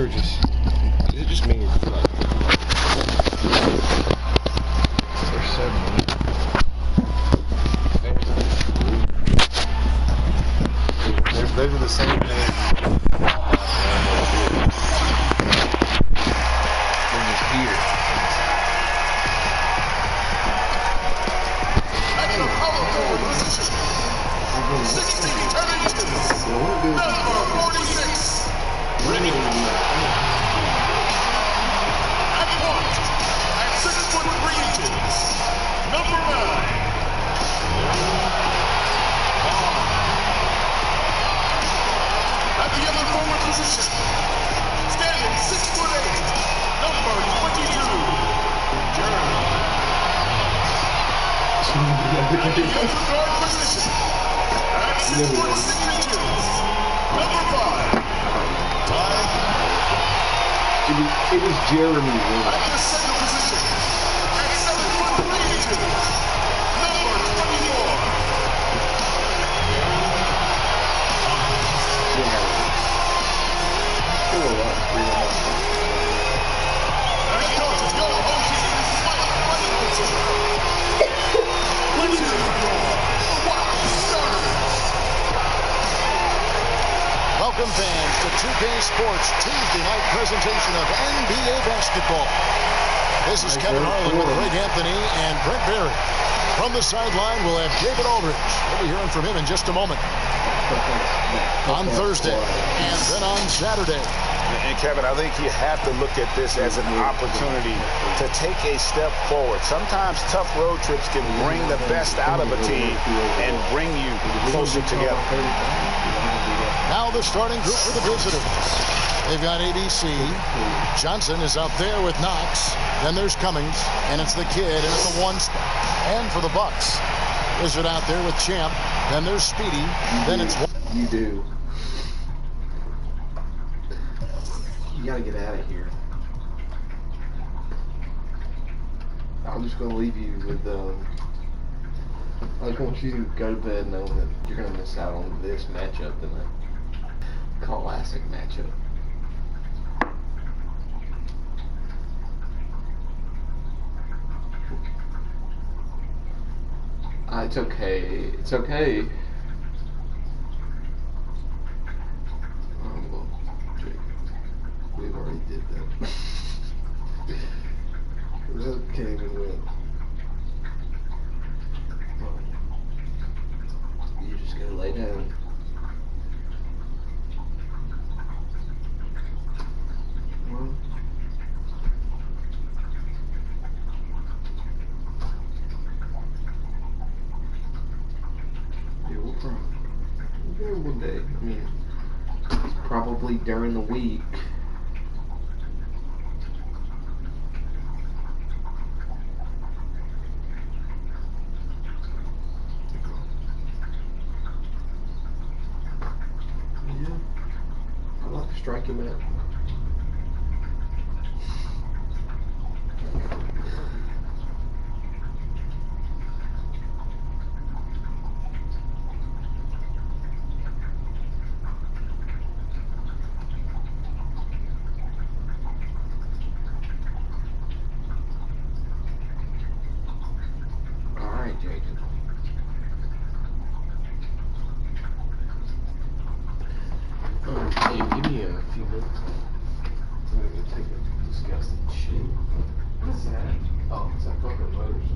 or just is it just me? Or like, they're so mean. Those are the same things. They're just here. At the power forward position, 60 turning distance, number 46, ready. At point, at 6'3" inches, number 9. At the other forward position, standing 6'8", number 22, Jeremy. At the other guard position, at 6'6" inches, number 5, Ty. It was Jeremy. At the center position, at 7'3" inches, number 24. Welcome fans to 2K Sports Tuesday night presentation of NBA basketball. This is Kevin Harlan with Greg Anthony and Brent Berry. From the sideline, we'll have David Aldridge. We'll be hearing from him in just a moment. On Thursday and then on Saturday. And Kevin, I think you have to look at this as an opportunity to take a step forward. Sometimes tough road trips can bring the best out of a team and bring you closer together. Now the starting group for the visitors. They've got ABC. Johnson is out there with Knox. Then there's Cummings, and it's the kid, and it's a 1 spot. And for the Bucks, Wizard out there with Champ. Then there's Speedy. Then it's You do. You gotta get out of here. I'm just gonna leave you with I just want you to go to bed knowing that you're gonna miss out on this matchup tonight. Classic matchup. It's okay. It's okay. Well, we already did that. It was okay even win. You just gotta lay down. Well, yeah, we'll go one day. I mean, probably during the week. Yeah, I like to strike him out. Jacob. Hey, give me a few minutes. I'm gonna go take a disgusting shit. What's that? Oh, it's that fucking motors.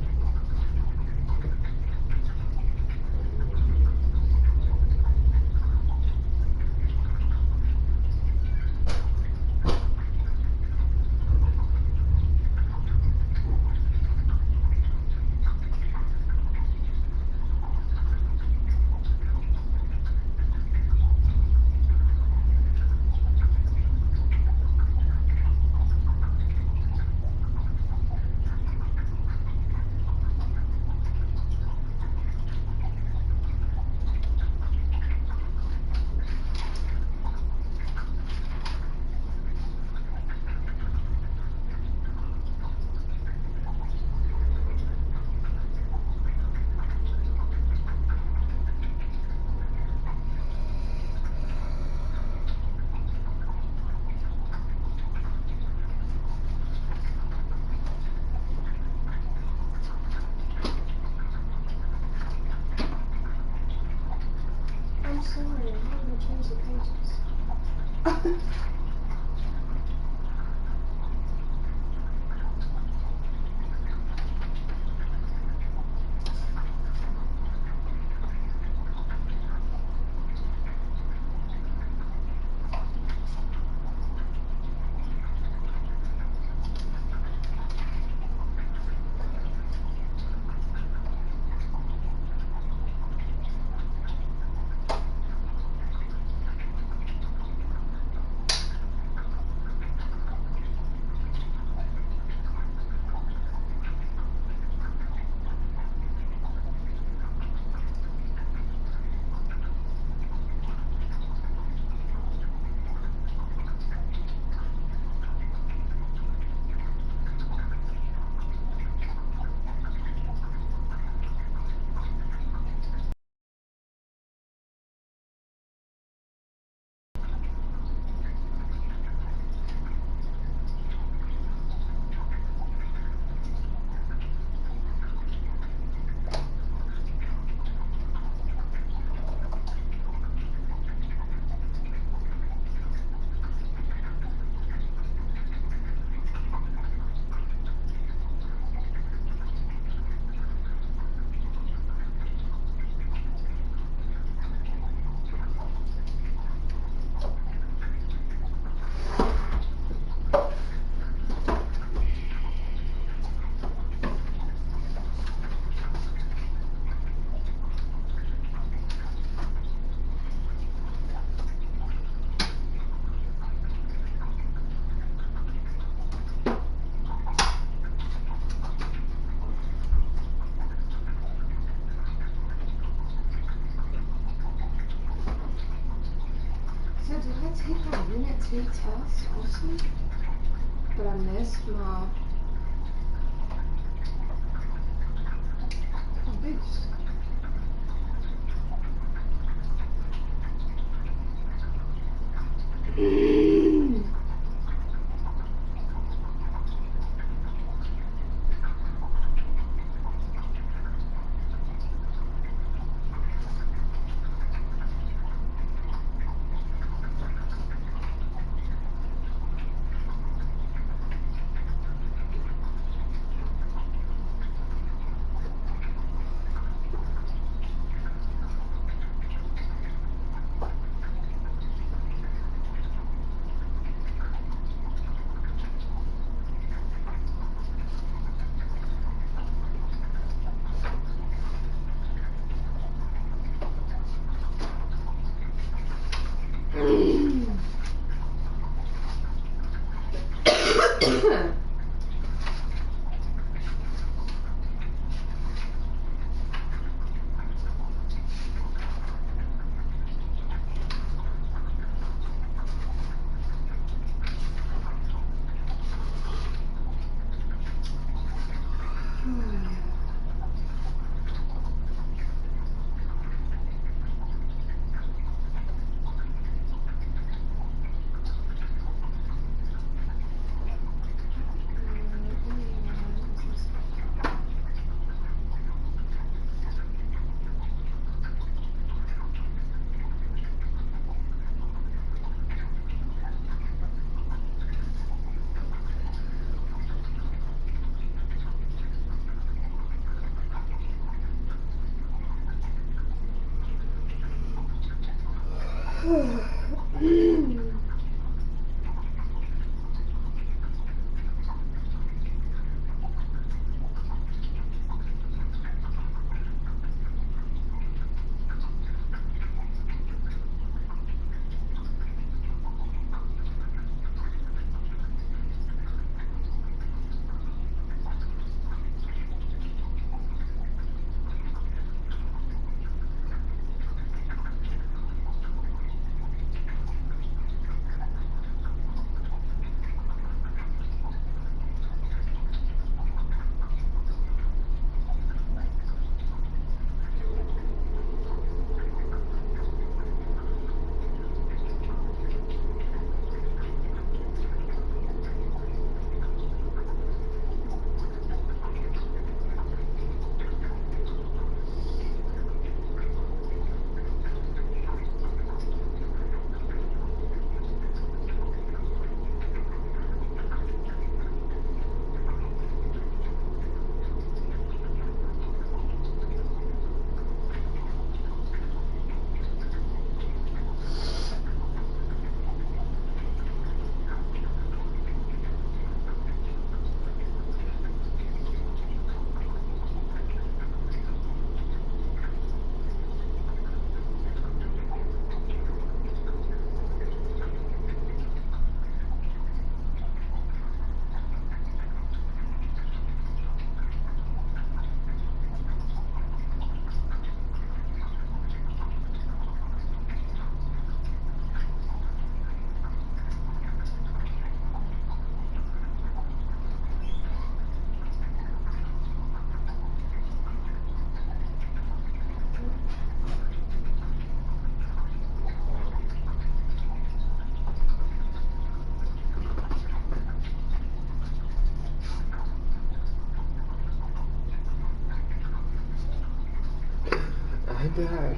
Sorry, I'm not going to change the pages. So did I take that Unit 2 test also? But I missed my boost.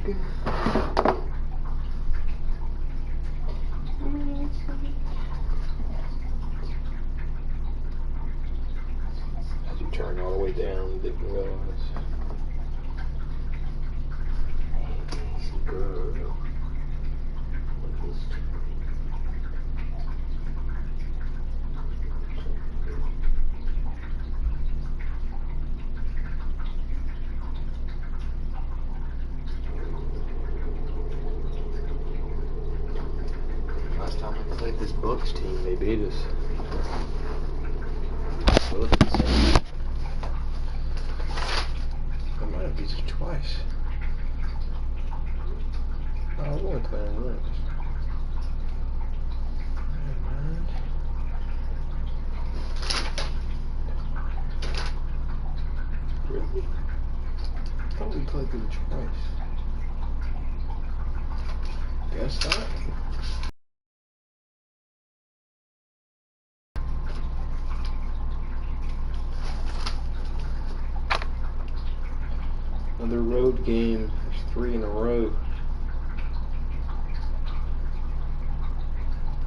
How'd you turn all the way down? Didn't realize. Easy girl. Last time I played this Bucks team, they beat us. So it's insane. I might have beat you twice. Oh, I was only playing once. Never mind. Really? I thought we played them twice. Guess not. Another road game. There's 3 in a row.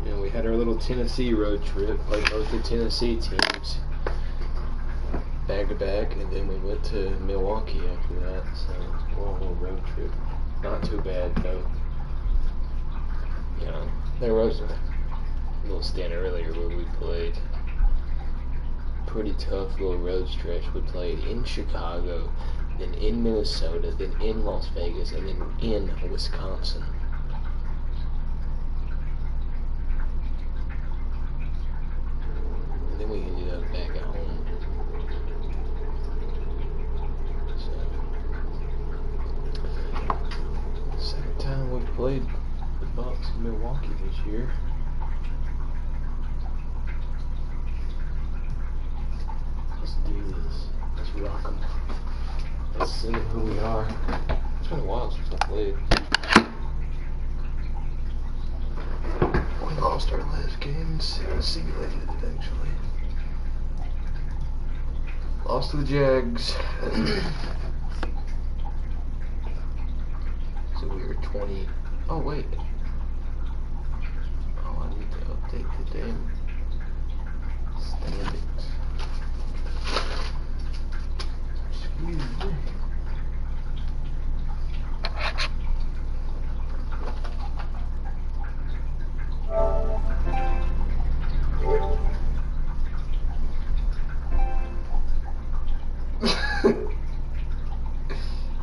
You know, we had our little Tennessee road trip, played both the Tennessee teams back to back, and then we went to Milwaukee after that. So, well, a little road trip. Not too bad though. You know, there was a little stint earlier where we played pretty tough little road stretch. We played in Chicago, then in Minnesota, then in Las Vegas, and then in Wisconsin. And then we ended up back at home. So, second time we played the Bucks in Milwaukee this year. Let's do this. Let's rock 'em. Let's see who we are. It's been a while since I played. We lost our last game, simulated it actually. Lost to the Jags. So we were 20. Oh wait. Oh, I need to update the damn standings. Excuse me.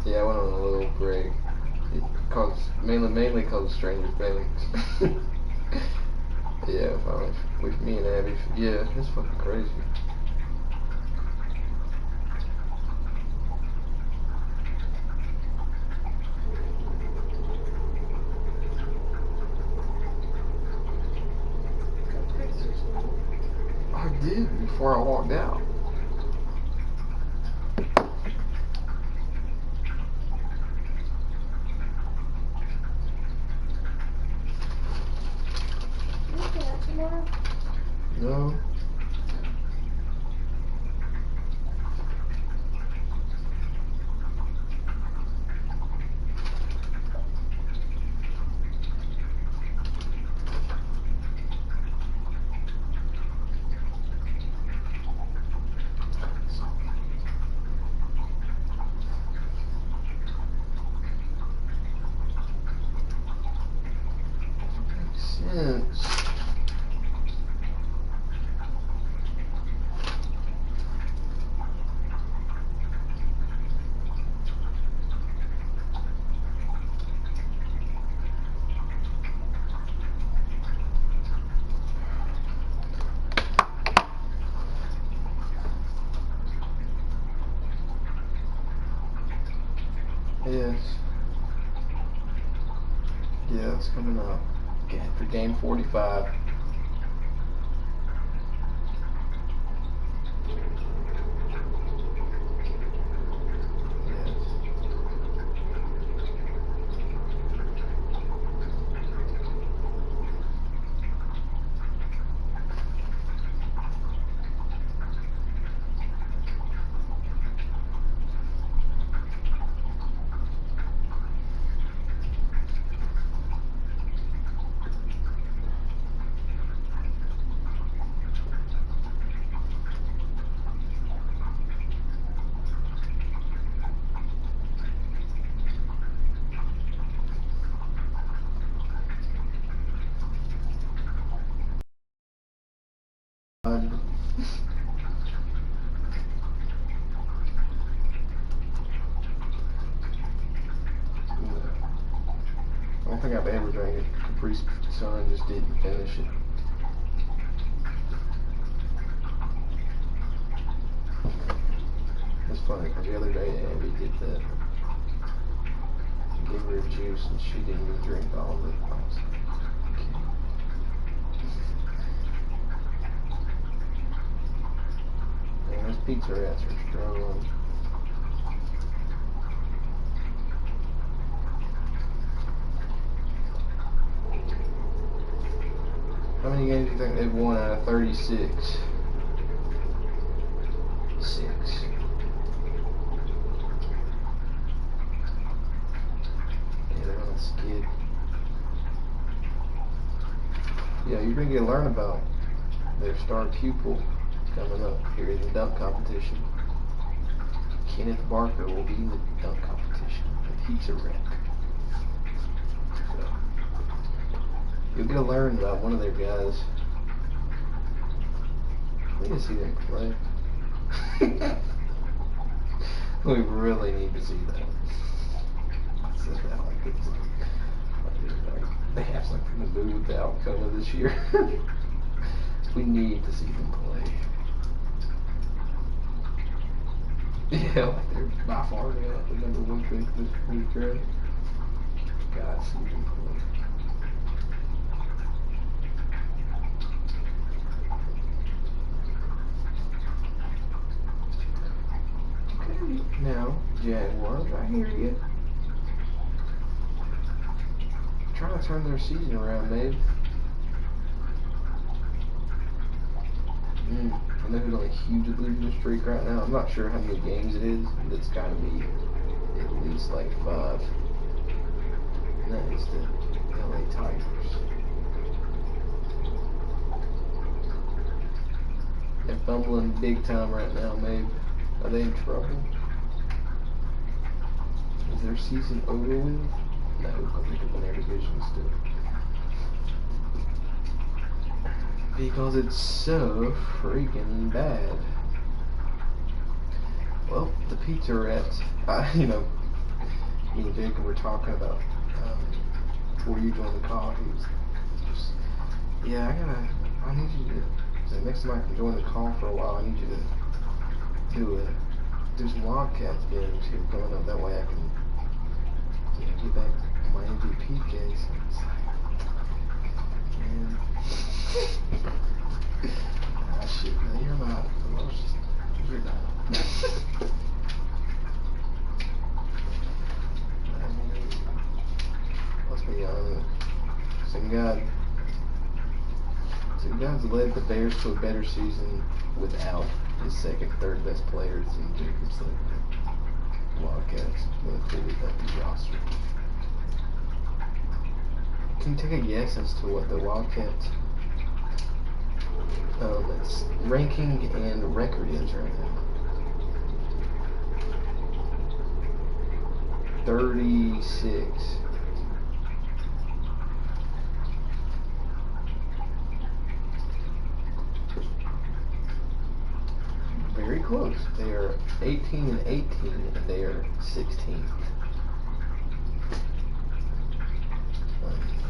Yeah, I went on a little break. It caused mainly caused stranger things. Yeah, finally with me and Abby. Yeah, it's fucking crazy. I did before I walked out. No. Makes sense. Yes. Yeah, it's coming up. For game 45. Yes. drank it. Capri Sun just didn't finish it. It's funny because the other day Abby did that. Gave her a juice and she didn't even drink all of it. I was like, okay. Man, those pizza rats are struggling. How many games do you think they've won out of 36? 6. Yeah, they're on a skid. Yeah, you're going to get to learn about their star pupil coming up here in the dunk competition. Kenneth Barker will be in the dunk competition. The pizza rack. So, you'll get to learn about one of their guys. We need to see them play. We really need to see that. I said that like it's like they have something to do with the outcome of this year. We need to see them play. Yeah, like they're by far now the number 1 pick this draft. Gotta see them play. Now, Jaguars, I hear you. Trying to turn their season around, babe. I know who's on a huge losing streak right now. I'm not sure how many games it is, but it's got to be at least like 5. And that is the LA Tigers. They're fumbling big time right now, babe. Are they in trouble? Is their season over with? No, because they could win their division still. Because it's so freaking bad. Well, the pizza rats, me and Jacob were talking about before you joined the call. He was just, yeah, I need you to, so next time I can join the call for a while, I need you to do some Wildcats games here coming up. That way I can, get back my MVP games. It's like, man. Shit, man, you're not. You're not. Let's be honest. Some guys led the Bears to a better season without his second, third best players in Jacob's Wildcats with a fully healthy roster. Can you take a guess as to what the Wildcats its ranking and record is right now? 36. Very close. They are 18-18, and they are 16th.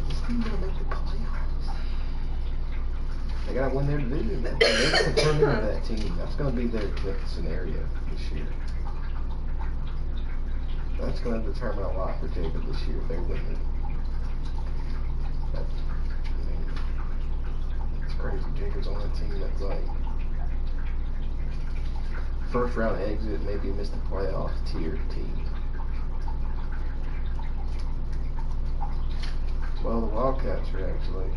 This team gonna make the playoffs. They gotta win their division. They're gonna turn into that team. That's gonna be their scenario this year. That's gonna determine a lot for Jacob this year if they win it. It's crazy. Jacob's on a team that's like first round exit, maybe miss the playoff tier team. Well, the Wildcats are actually,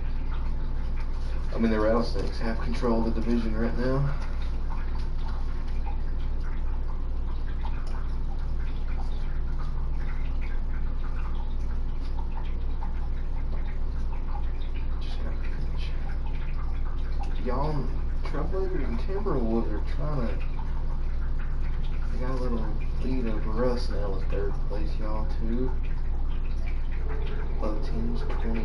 the Rattlesnakes have control of the division right now. Just gotta finish. Y'all, Trailblazers and Timberwolves are trying to, they got a little lead over us now in third place, y'all, too. Other teams 25-11.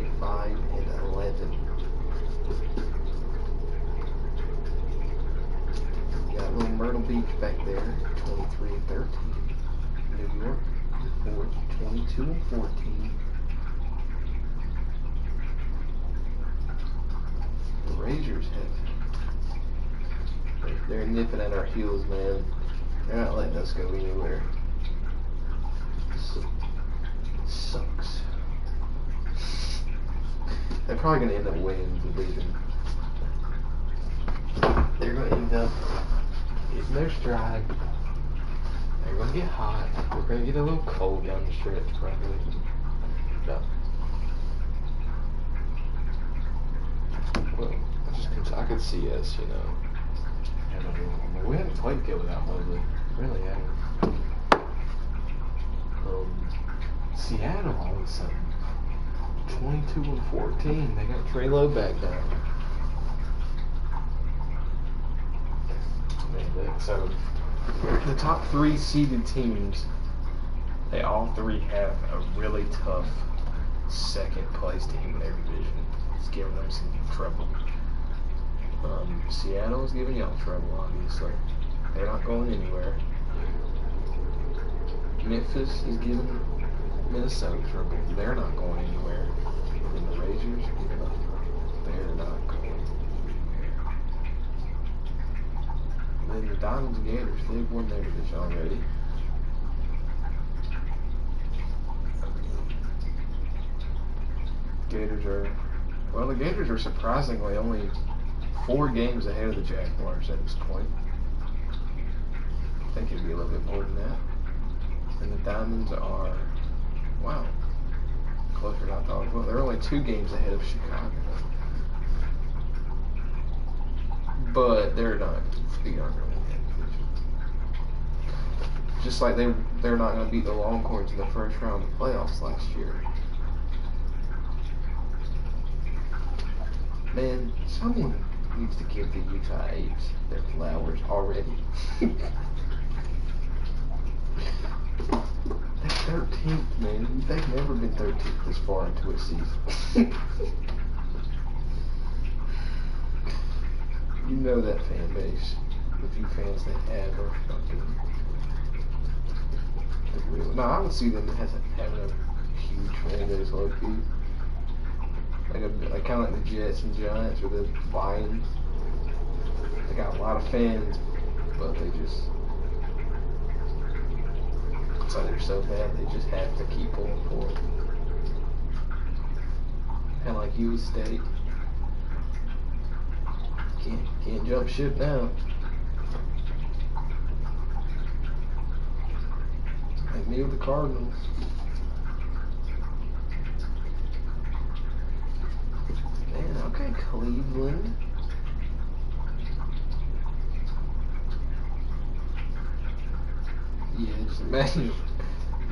You got little Myrtle Beach back there, 23-13. New York, 22-14. They're nipping at our heels, man. They're not letting us go anywhere. Sucks. They're probably going to end up winning the division. They're going to end up getting their stride. They're going to get hot. We're going to get a little cold down the stretch, probably. No. Well, I could see us, you know. We haven't played good without Mobley. Really haven't. Seattle all of a sudden. 22-14. They got Trey Lowe back down. So the top 3 seeded teams, they all 3 have a really tough second place team in their division. It's giving them some trouble. Seattle is giving y'all trouble, obviously. They're not going anywhere. Memphis is giving Minnesota trouble. They're not going anywhere. And the Razors, they're not going anywhere. And then the Diamonds and Gators, they've won their division already. The Gators are surprisingly only 4 games ahead of the Jaguars at this point. I think it'd be a little bit more than that. And the Diamonds are, wow, closer than I thought. Well, they're only 2 games ahead of Chicago. But they're not going to win that division. Just like they're not going to beat the Longhorns in the first round of the playoffs last year. Man, someone needs to give the Utah 8s their flowers already. They're 13th, man. They've never been 13th this far into a season. You know that fan base. The few fans they have are fucking real. No, I would see them having a huge fan base, low-key. Like kind of like the Jets and Giants or the Lions. They got a lot of fans, but they just, it's like they're so bad they just have to keep pulling for it. Kind of like U State. Can't jump ship now. Like me with the Cardinals. Man, okay, Cleveland. Yeah, just imagine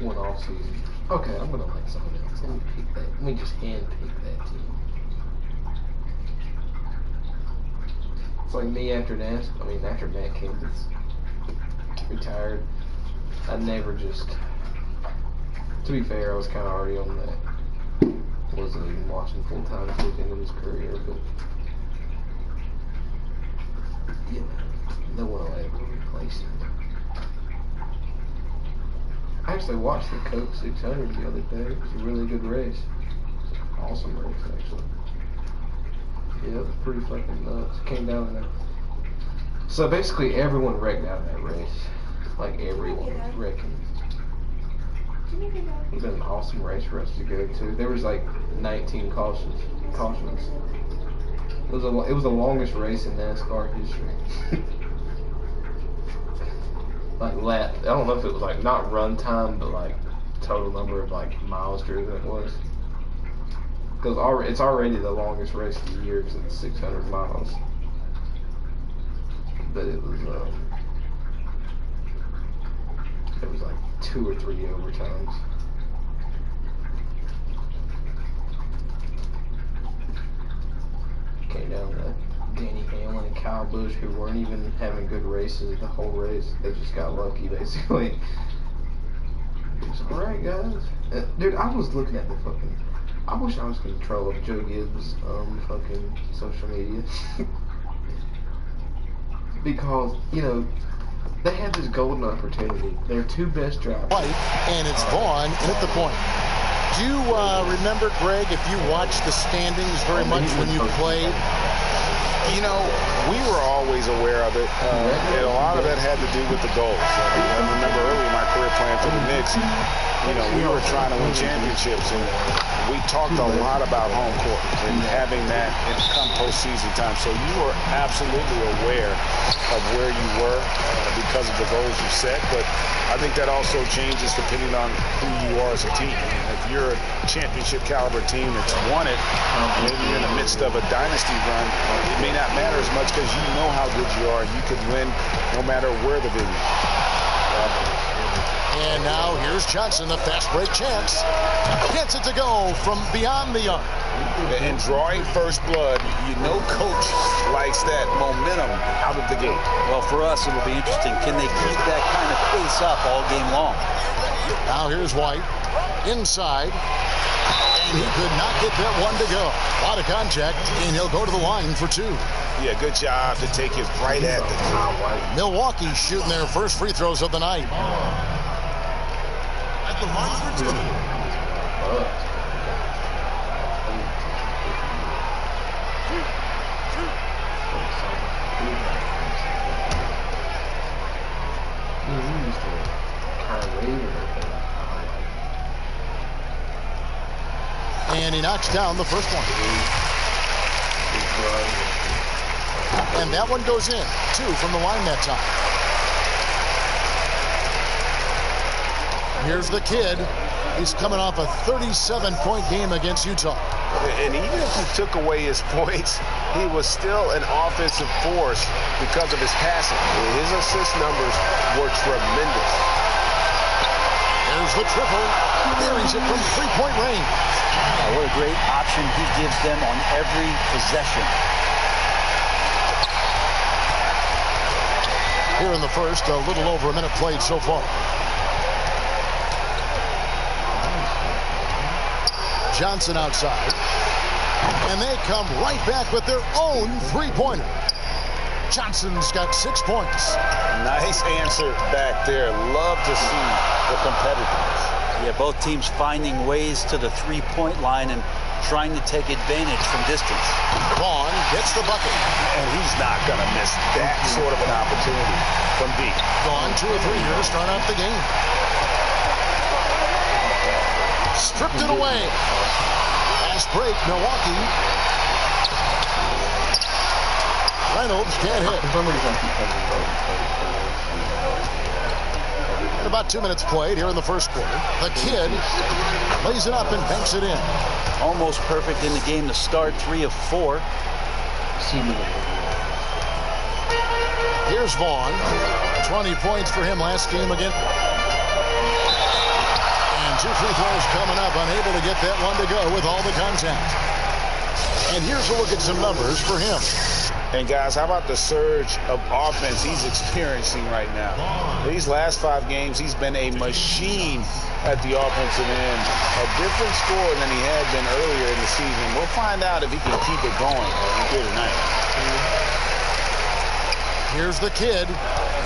one off season. Okay, I'm gonna like someone else. Let me pick that. Let me just hand pick that team. It's like me after after Matt Kenseth retired. I never just. To be fair, I was kind of already on that. Wasn't even watching full time at the end of his career, but yeah, no one will ever replace him. I actually watched the Coke 600 the other day. It was a really good race. Awesome race, actually. Yeah, it was pretty fucking nuts. Came down there. So basically, everyone wrecked out of that race. Like everyone was wrecking. It was an awesome race for us to go to. There was like 19 cautions. It was the longest race in NASCAR history. Like lap. I don't know if it was like not run time, but like total number of like miles driven it was. Because it's already the longest race of the year because it's 600 miles. But it was like 2 or 3 overtimes. Came down to Danny Hamlin and Kyle Busch, who weren't even having good races the whole race. They just got lucky, basically. Alright, guys. Dude, I was looking at the fucking... I wish I was in control of Joe Gibbs' fucking social media. Because, you know, they had this golden opportunity. Their 2 best drivers. And it's Vaughn in at the point. Do you remember, Greg, if you watched the standings very much when you played? You know, we were always aware of it, and a lot of that had to do with the goals. I remember early in my career playing for the Knicks, you know, we were trying to win championships, and we talked a lot about home court and having that come postseason time. So you were absolutely aware of where you were because of the goals you set, but I think that also changes depending on who you are as a team. If you're a championship caliber team that's won it, maybe you're in the midst of a dynasty run, it may not matter as much because you know how good you are. You can win no matter where the venue. And now here's Johnson, the fast break chance. Gets it to go from beyond the arc. And drawing first blood, you know coach likes that momentum out of the gate. Well, for us, it'll be interesting. Can they keep that kind of pace up all game long? Now here's White. Inside. And he could not get that one to go. A lot of contact, and he'll go to the line for two. Yeah, good job to take it right at the top. Milwaukee shooting their first free throws of the night. At the line for two. And he knocks down the first one. And that one goes in. Two from the line that time. Here's the kid. He's coming off a 37-point game against Utah. And even if he took away his points, he was still an offensive force because of his passing. His assist numbers were tremendous. There's the triple. He buries it from three-point range. What a great option he gives them on every possession. Here in the first, a little over a minute played so far. Johnson outside. And they come right back with their own three-pointer. Johnson's got 6 points. Nice answer back there. Love to see the competitiveness. Yeah, both teams finding ways to the three-point line and trying to take advantage from distance. Vaughn gets the bucket. And he's not going to miss that sort of an opportunity from deep. Gone 2 or 3 here to start out the game. Stripped it away. Fast break, Milwaukee. Reynolds can't hit. And about 2 minutes played here in the first quarter. The kid lays it up and banks it in. Almost perfect in the game to start, 3 of 4. Here's Vaughn. 20 points for him last game again. And 2 free throws coming up. Unable to get that one to go with all the contact. And here's a look at some numbers for him. And guys, how about the surge of offense he's experiencing right now? These last 5 games, he's been a machine at the offensive end. A different score than he had been earlier in the season. We'll find out if he can keep it going here tonight. Here's the kid.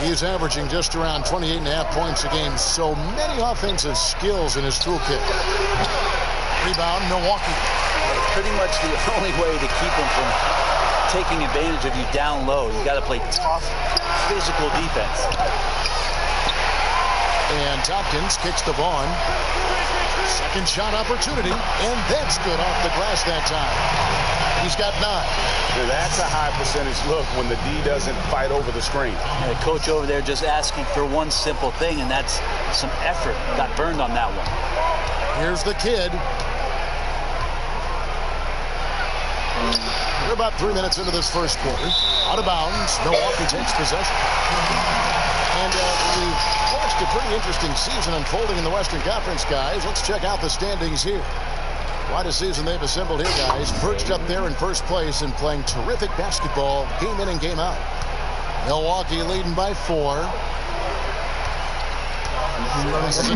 He's averaging just around 28.5 points a game. So many offensive skills in his toolkit. Rebound, Milwaukee. Pretty much the only way to keep him from taking advantage of you down low. You got to play tough, physical defense. And Tompkins kicks to Vaughn. Second shot opportunity, and that's good off the glass that time. He's got 9. Now that's a high percentage look when the D doesn't fight over the screen. And the coach over there just asking for one simple thing, and that's some effort. Got burned on that one. Here's the kid. We're about 3 minutes into this first quarter. Out of bounds. Milwaukee takes possession. And we've watched a pretty interesting season unfolding in the Western Conference, guys. Let's check out the standings here. Quite a season they've assembled here, guys. Perched up there in first place and playing terrific basketball game in and game out. Milwaukee leading by 4. This is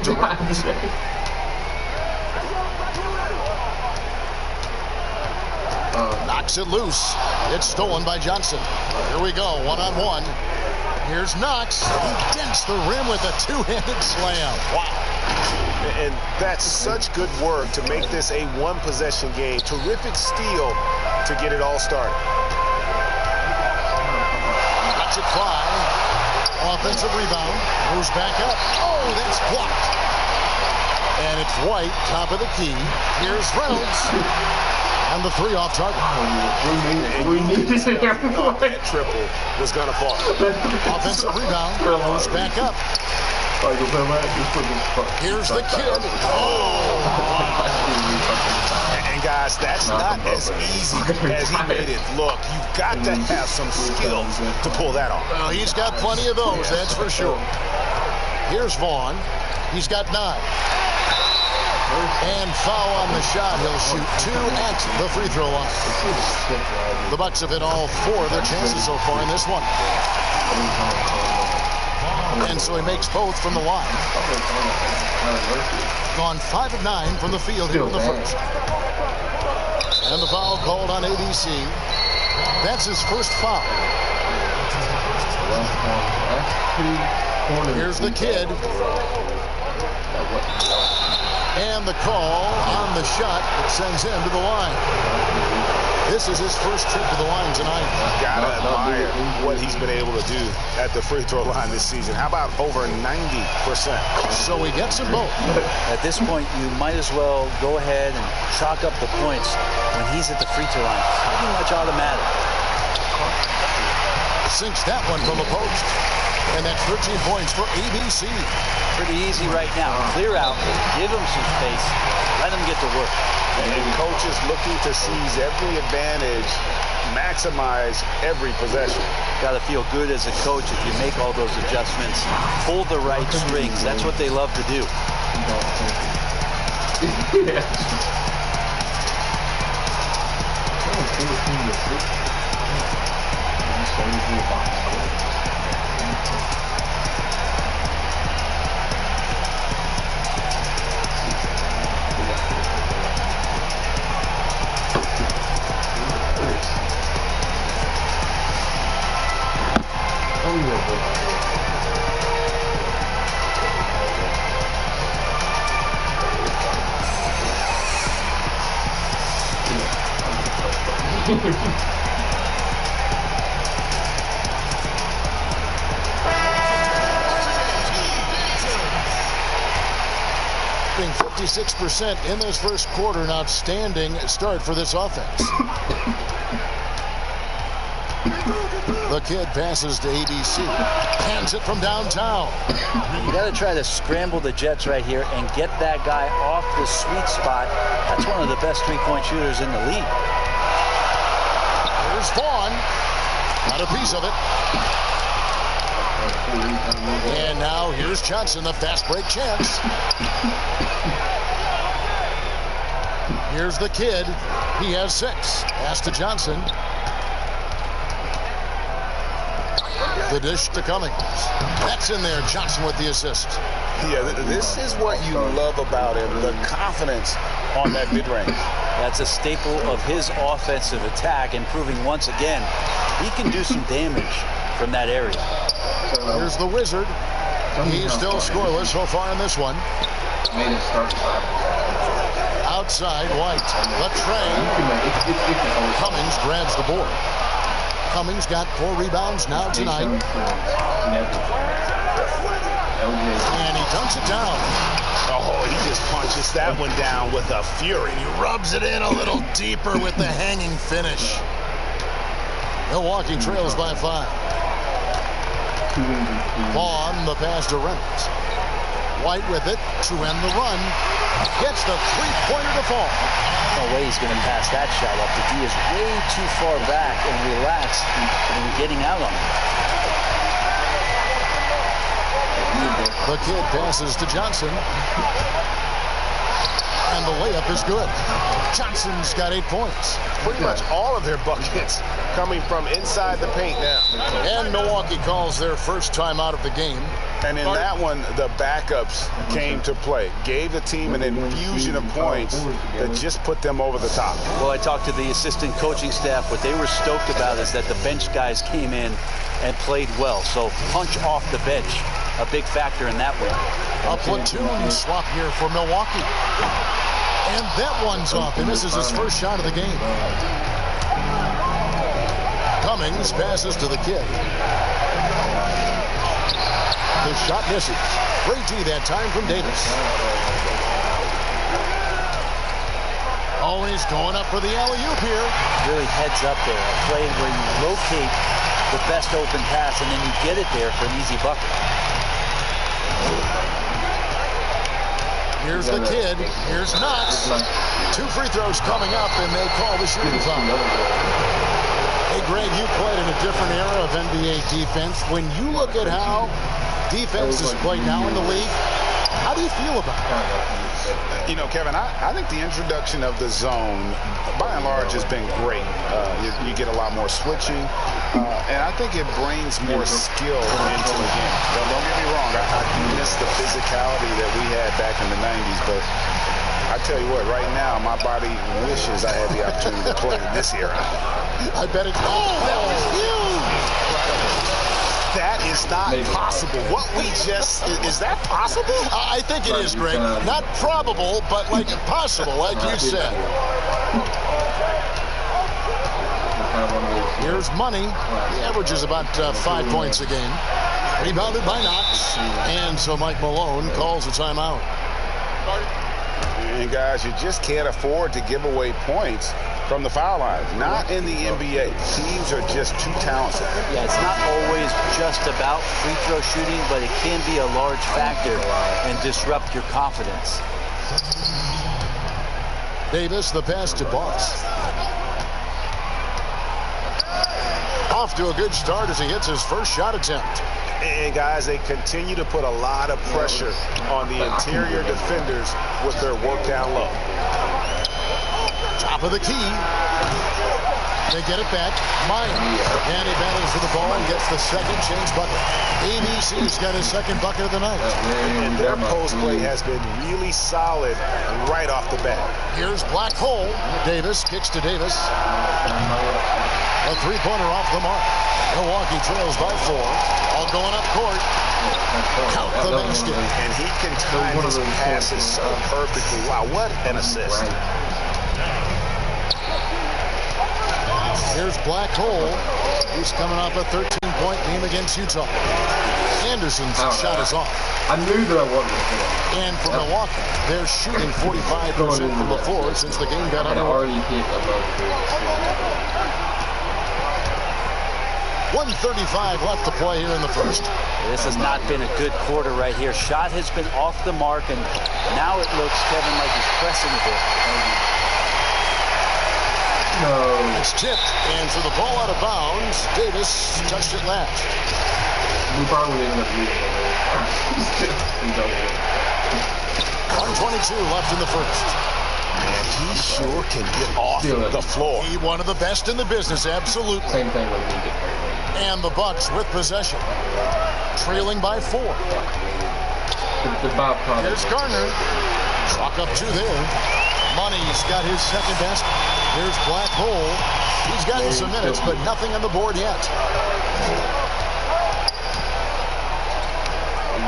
knocks it loose. It's stolen by Johnson. Here we go, one-on-one. Here's Knox. He dents the rim with a 2-handed slam. Wow. And that's such good work to make this a one-possession game. Terrific steal to get it all started. Lets it fly. Offensive rebound. Moves back up. Oh, that's blocked. And it's White, top of the key. Here's Reynolds. And the three off target. That triple was going to fall. Offensive rebound. Moves back up. Here's the kid. Oh! And guys, that's not as easy as he made it look. You've got to have some skill to pull that off. Well, he's got plenty of those, that's for sure. Here's Vaughn. He's got 9. And foul on the shot. He'll shoot 2 at the free throw line. The Bucks have hit all 4 of their chances so far in this one. And so he makes both from the line. Gone 5 of 9 from the field here in the first. And the foul called on ABC. That's his first foul. Here's the kid. And the call on the shot that sends him to the line. This is his first trip to the line tonight. Gotta admire what he's been able to do at the free throw line this season. How about over 90%? So he gets them both. At this point, you might as well go ahead and chalk up the points when he's at the free throw line. Pretty much automatic. Sinks that one from the post. And that's 13 points for ABC. Pretty easy right now. Clear out, give him some space, let him get to work. And coaches looking to seize every advantage, maximize every possession. Got to feel good as a coach if you make all those adjustments. Pull the right strings. That's what they love to do. Being 56% in this first quarter, an outstanding start for this offense. The kid passes to ABC. Hands it from downtown. You got to try to scramble the Jets right here and get that guy off the sweet spot. That's one of the best three-point shooters in the league. Here's Vaughn. Got a piece of it. And now here's Johnson, the fast break chance. Here's the kid. He has 6. Pass to Johnson. The dish to Cummings. That's in there. Johnson with the assist. Yeah, this is what you love about him, the confidence on that mid-range. That's a staple of his offensive attack, and proving once again he can do some damage from that area. Here's the Wizard. He's still scoreless so far in this one. Outside, White. The tray. Cummings grabs the board. Cummings got 4 rebounds now tonight. And he dunks it down. Oh, he just punches that one down with a fury. He rubs it in a little deeper with the hanging finish. Milwaukee trails by 5. Vaughn, the pass to Reynolds. White with it to end the run. Gets the three-pointer to fall. No way he's going to pass that shot up. The D is way too far back and relaxed and getting out on him. The kid passes to Johnson. And the layup is good. Johnson's got 8 points. Pretty much all of their buckets coming from inside the paint now. And Milwaukee calls their first time out of the game. And in that one, the backups came to play. Gave the team an infusion of points that just put them over the top. Well, I talked to the assistant coaching staff. What they were stoked about is that the bench guys came in and played well. So punch off the bench, a big factor in that one. A platoon swap here for Milwaukee. And that one's off, and this is his first shot of the game. Cummings passes to the kid. The shot misses. Great D that time from Davis. Always going up for the alley-oop here. Really heads up there. A play where you locate the best open pass and then you get it there for an easy bucket. Here's the kid. Here's Knox. 2 free throws coming up, and they call the shooting foul. Hey, Greg, you played in a different era of NBA defense. When you look at how defense is played now in the league, how do you feel about it? You know, Kevin, I think the introduction of the zone, by and large, has been great. You get a lot more switching, and I think it brings more skill into the game. Don't get me wrong, I miss the physicality that we had back in the 90s, but I tell you what, right now, my body wishes I had the opportunity to play in this era. I bet it's... Oh, that was huge! That is not possible. What we just... Is that possible? I think it is, Greg. Not probable, but like possible, like you said. Here's Money. He averages about 5 points a game. Rebounded by Knox. And so Mike Malone calls a timeout. And guys, you just can't afford to give away points from the foul line. Not in the NBA. Teams are just too talented. Yeah, it's not always just about free throw shooting, but it can be a large factor and disrupt your confidence. Davis, the pass to Boss. Off to a good start as he hits his first shot attempt. And guys, they continue to put a lot of pressure on the interior defenders with their work down low. Top of the key. They get it back. Meyer. And he battles for the ball and gets the second chance bucket. ABC's got his second bucket of the night. And their post play has been really solid right off the bat. Here's Black Hole. Davis kicks to Davis. A three-pointer off the mark. Milwaukee trails by 4. All going up court. Count the basket. And he can time his passes so perfectly. Wow, what an assist. Here's Black Hole. He's coming off a 13-point game against Utah. Anderson's shot is off. I knew that I wanted to. And for Milwaukee, they're shooting 45% from the floor since the game got underway. 1:35 left to play here in the first. This has not been a good quarter right here. Shot has been off the mark, and now it looks, Kevin, like he's pressing a bit. No. It's tipped, and for the ball out of bounds, Davis touched it last. We probably ended up losing. 1:22 left in the first. And he sure can get off the floor. He one of the best in the business, absolutely. Same thing when we get hurt. And the Bucks with possession, trailing by 4. Here's Garner. Chalk up 2 there. Money's got his second best. Here's Black Hole. He's gotten some minutes, but nothing on the board yet.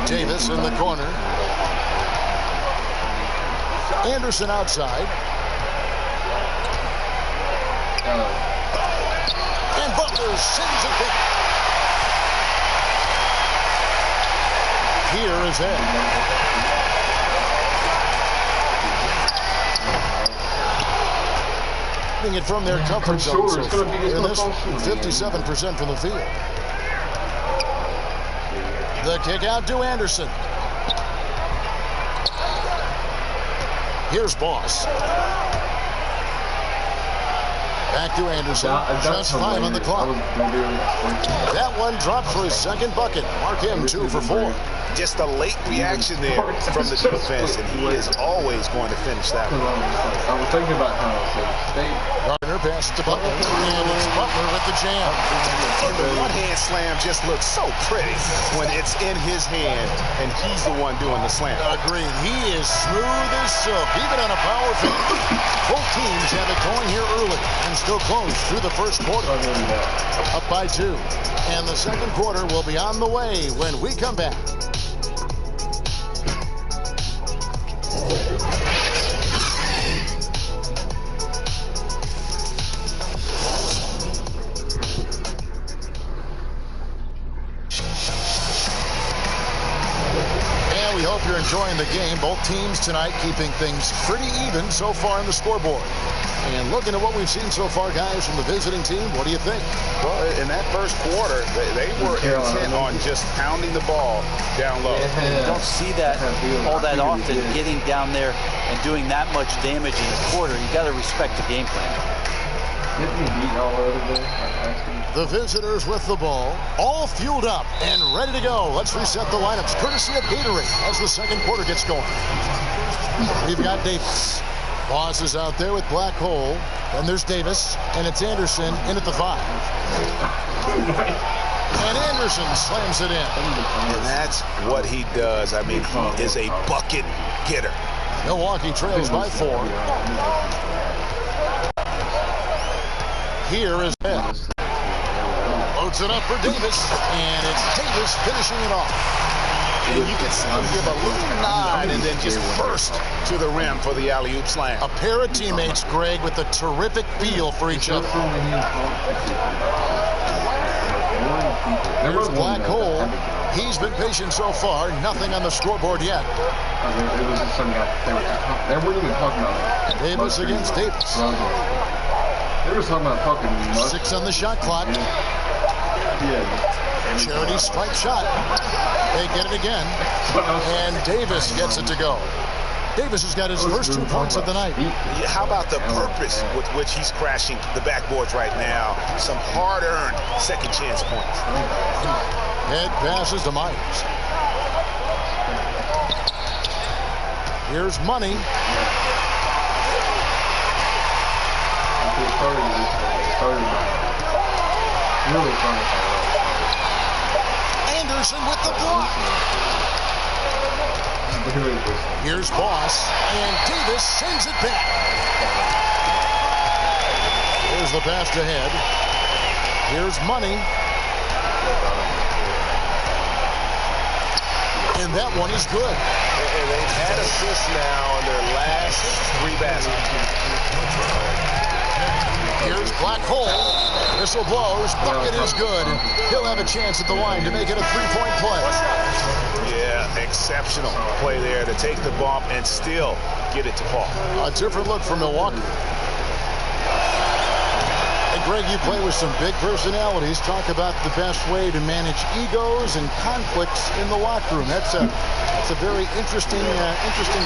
Davis in the corner. Anderson outside. And Butler sends it back. Here is Ed. Hitting it from their comfort zone. So in this 57% from the field. The kick out to Anderson. Here's Boss. Back to Anderson. Just 5 on the clock. That one dropped for his second bucket. Mark him 2 for 4. Just a late reaction there from the defense, and he is always going to finish that one. I was thinking about how Gardner passes to Butler, and it's Butler with the jam. And the one-hand slam just looks so pretty when it's in his hand, and he's the one doing the slam. Agreed. He is smooth as silk, even on a power finish. Both teams have it going here early and still close through the first quarter. Up by 2. And the second quarter will be on the way when we come back. enjoying the game. Both teams tonight keeping things pretty even so far on the scoreboard. And looking at what we've seen so far, guys, from the visiting team, what do you think? Well, in that first quarter, they were intent on just pounding the ball down low. You don't see that all that often, getting down there and doing that much damage in a quarter. You got to respect the game plan. The visitors with the ball, all fueled up and ready to go. Let's reset the lineups, courtesy of Gatorade, as the second quarter gets going. We've got Davis. Boss is out there with Black Hole. Then there's Davis, and it's Anderson in at the 5. And Anderson slams it in. And that's what he does. I mean, he is a bucket getter. Milwaukee trails by 4. Here is Ed. Loads it up for Davis, and it's Davis finishing it off. And you can see him give a little nod and then just burst to the rim for the alley-oop slam. A pair of teammates, Greg, with a terrific feel for each other. There's Black Hole. He's been patient so far. Nothing on the scoreboard yet. It was just some guy. They weren't even talking about it. Davis against Davis. They were talking about fucking 6 on the shot clock. Yeah. Charity strike shot. They get it again. And Davis gets it to go. Davis has got his first 2 points of the night. How about the purpose with which he's crashing the backboards right now? Some hard-earned second chance points. Head passes to Myers. Here's Money. Anderson with the block. Here's Boss, and Davis sends it back. Here's the pass to Head. Here's Money. And that one is good. And they've had assists now on their last 3 baskets. Here's Black Hole. Whistle blows. Bucket is good. He'll have a chance at the line to make it a 3-point play. Yeah, exceptional play there to take the bump and still get it to fall. A different look for Milwaukee. And Greg, you play with some big personalities. Talk about the best way to manage egos and conflicts in the locker room. That's a very interesting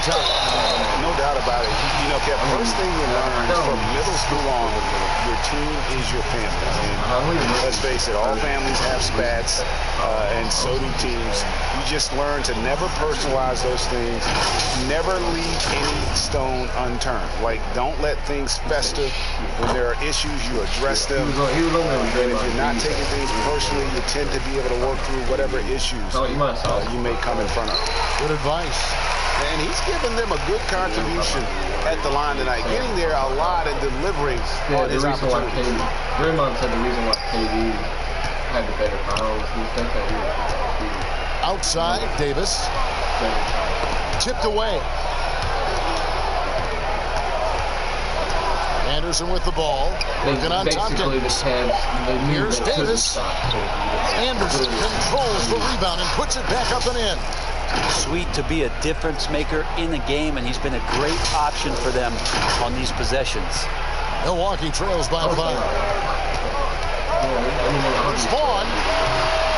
topic. No doubt about it. You know, Kev, first thing you learn from middle school on, your team is your family. And let's face it, all families have spats, and so do teams. You just learn to never personalize those things. Never leave any stone unturned. Like, don't let things fester. When there are issues, you address them. And if you're not taking things personally, you tend to be able to work through whatever issues you may come in front of. Good advice. And he's given them a good contribution at the line tonight, getting there a lot and delivering on his opportunities. Draymond said the reason why KD had the better finals was that he was outside, Davis. Tipped away. Anderson with the ball. Working on Tompkins. Here's Davis. Anderson controls the rebound and puts it back up and in. Sweet to be a difference maker in the game, and he's been a great option for them on these possessions. Milwaukee trails by 5. It's Vaughn,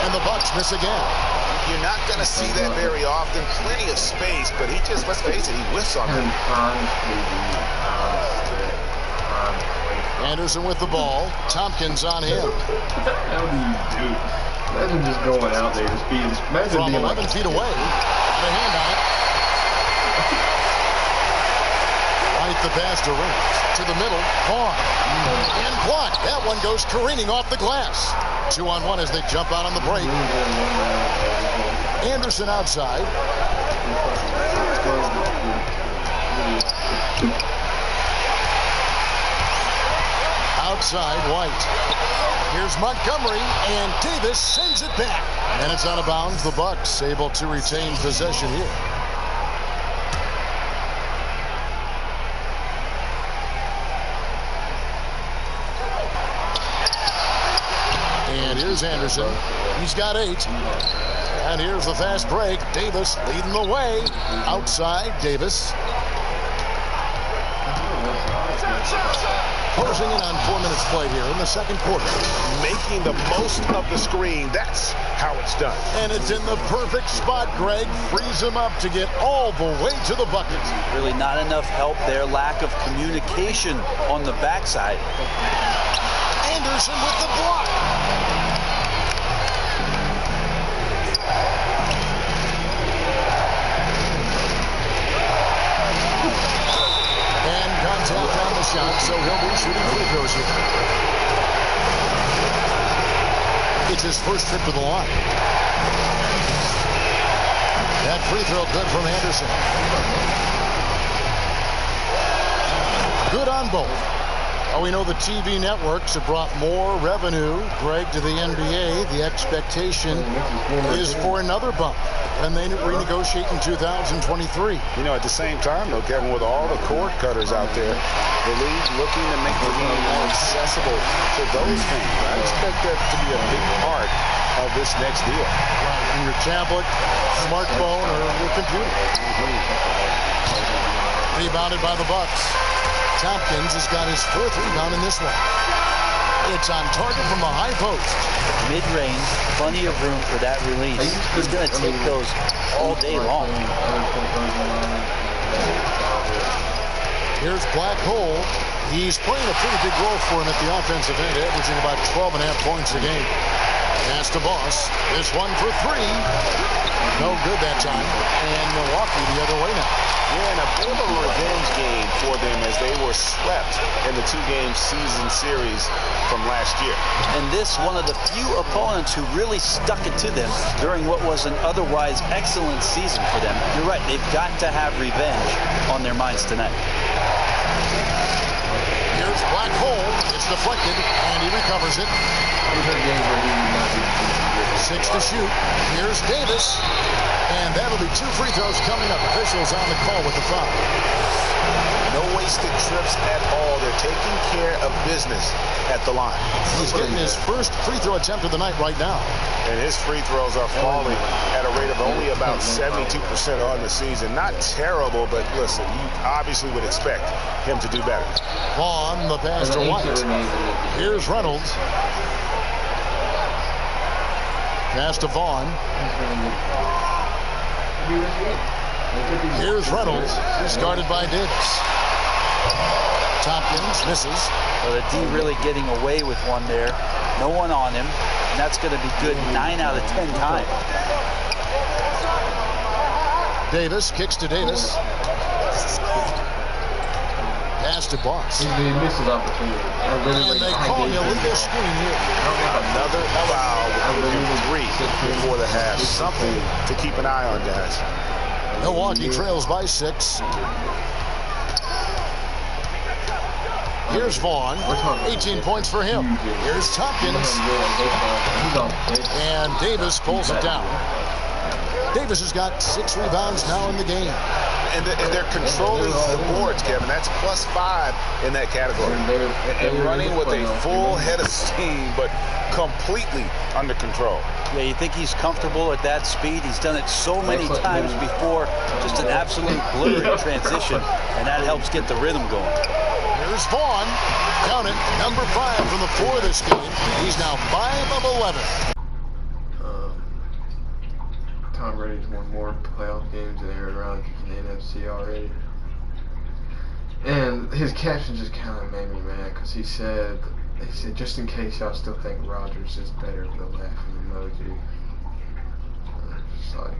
and the Bucks miss again. You're not going to see that very often. Plenty of space, but he just, let's face it, he whiffs on them. Anderson with the ball. Tompkins on him. How do you do? Imagine just going out there, just being, from 11 feet away. Got a hand on it. Right the pass to Reynolds. To the middle. Vaughn. And blocked. That one goes careening off the glass. 2-on-1 as they jump out on the break. Anderson outside. Outside, White. Here's Montgomery, and Davis sends it back. And it's out of bounds. The Bucks able to retain possession here. And here's Anderson. He's got 8. And here's the fast break. Davis leading the way. Outside, Davis. Closing in on 4 minutes played here in the second quarter. Making the most of the screen. That's how it's done. And it's in the perfect spot, Greg. Frees him up to get all the way to the bucket. Really not enough help there. Lack of communication on the backside. Anderson with the block. And contact on the shot, so he'll be shooting free throws here. It's his first trip to the line. That free throw good from Anderson. Good on both. Well, we know the TV networks have brought more revenue, Greg, to the NBA. The expectation is for another bump when they renegotiate in 2023. You know, at the same time, though, Kevin, with all the cord cutters out there, the league looking to make the game more accessible to those fans. I expect that to be a big part of this next deal. Right, in your tablet, smartphone, or your computer. Rebounded by the Bucks. Tompkins has got his 4th rebound in this one. It's on target from the high post. Mid-range, plenty of room for that release. He's going to take those all day long. Here's Black Hole. He's playing a pretty big role for him at the offensive end, averaging about 12.5 points a game. Pass to Boss. This one for 3. No good that time. And Milwaukee the other way now. Yeah, and a bit of a revenge game for them as they were swept in the 2-game season series from last year. And this, one of the few opponents who really stuck it to them during what was an otherwise excellent season for them. You're right, they've got to have revenge on their minds tonight. Here's Black Hole. It's deflected, and he recovers it. 6 to shoot. Here's Davis. And that'll be 2 free throws coming up. Officials on the call with the foul. No wasted trips at all. They're taking care of business at the line. He's getting his first free throw attempt of the night right now. And his free throws are falling at a rate of only about 72% on the season. Not terrible, but listen, you obviously would expect him to do better. Vaughn, the pass to White. Here's Reynolds. Pass to Vaughn. Here's Reynolds. He's guarded by Davis. Tompkins misses. So the D really getting away with one there. No one on him. And that's going to be good 9 out of 10 times. Davis kicks to Davis. Pass to Boss. He misses opportunity. And they call an illegal screen here. Another foul with 3 before the half. Something to keep an eye on, guys. Milwaukee trails by 6. Here's Vaughn. 18 points for him. Here's Tompkins. And Davis pulls it down. Davis has got 6 rebounds now in the game. And they're controlling the boards, Kevin. That's +5 in that category. And running with a full head of steam, but completely under control. Yeah, you think he's comfortable at that speed. He's done it so many times before. Just an absolute blur in transition, and that helps get the rhythm going. Here's Vaughn. Count it, number 5 from the floor this game. He's now 5 of 11. Tom Brady's won more playoff games than Aaron Rodgers in the NFC already. And his caption just kind of made me mad because he said, just in case y'all still think Rodgers is better, with a laughing emoji. Just like,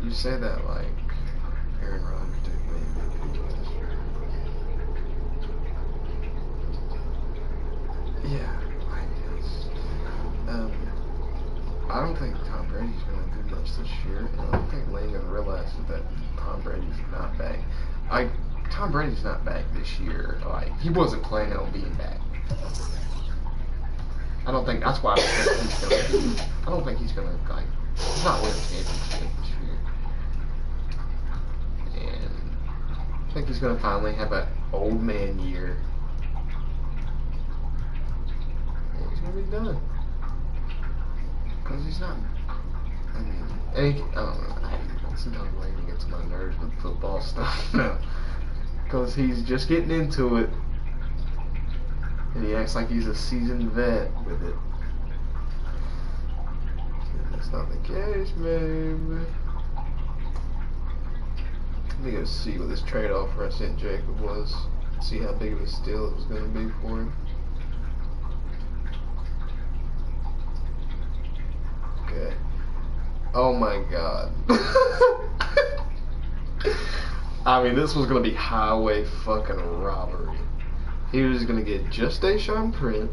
you say that like Aaron Rodgers didn't win this year. Yeah, I guess. I don't think Tom Brady's going to do much this year. And I don't think Langan realizes that Tom Brady's not back. Tom Brady's not back this year. Like, he wasn't planning on being back. I don't think that's why I don't think he's going to, like, he's not winning a championship this year. And I think he's going to finally have an old man year. And he's not. I mean, I don't know. Sometimes Laney gets on my nerves with football stuff now. Because he's just getting into it. And he acts like he's a seasoned vet with it. And that's not the case, baby. Let me go see what this trade offer I sent Jacob was. See how big of a steal it was going to be for him. Okay. Oh my god. I mean, this was going to be highway fucking robbery. He was going to get just Deshaun Prince,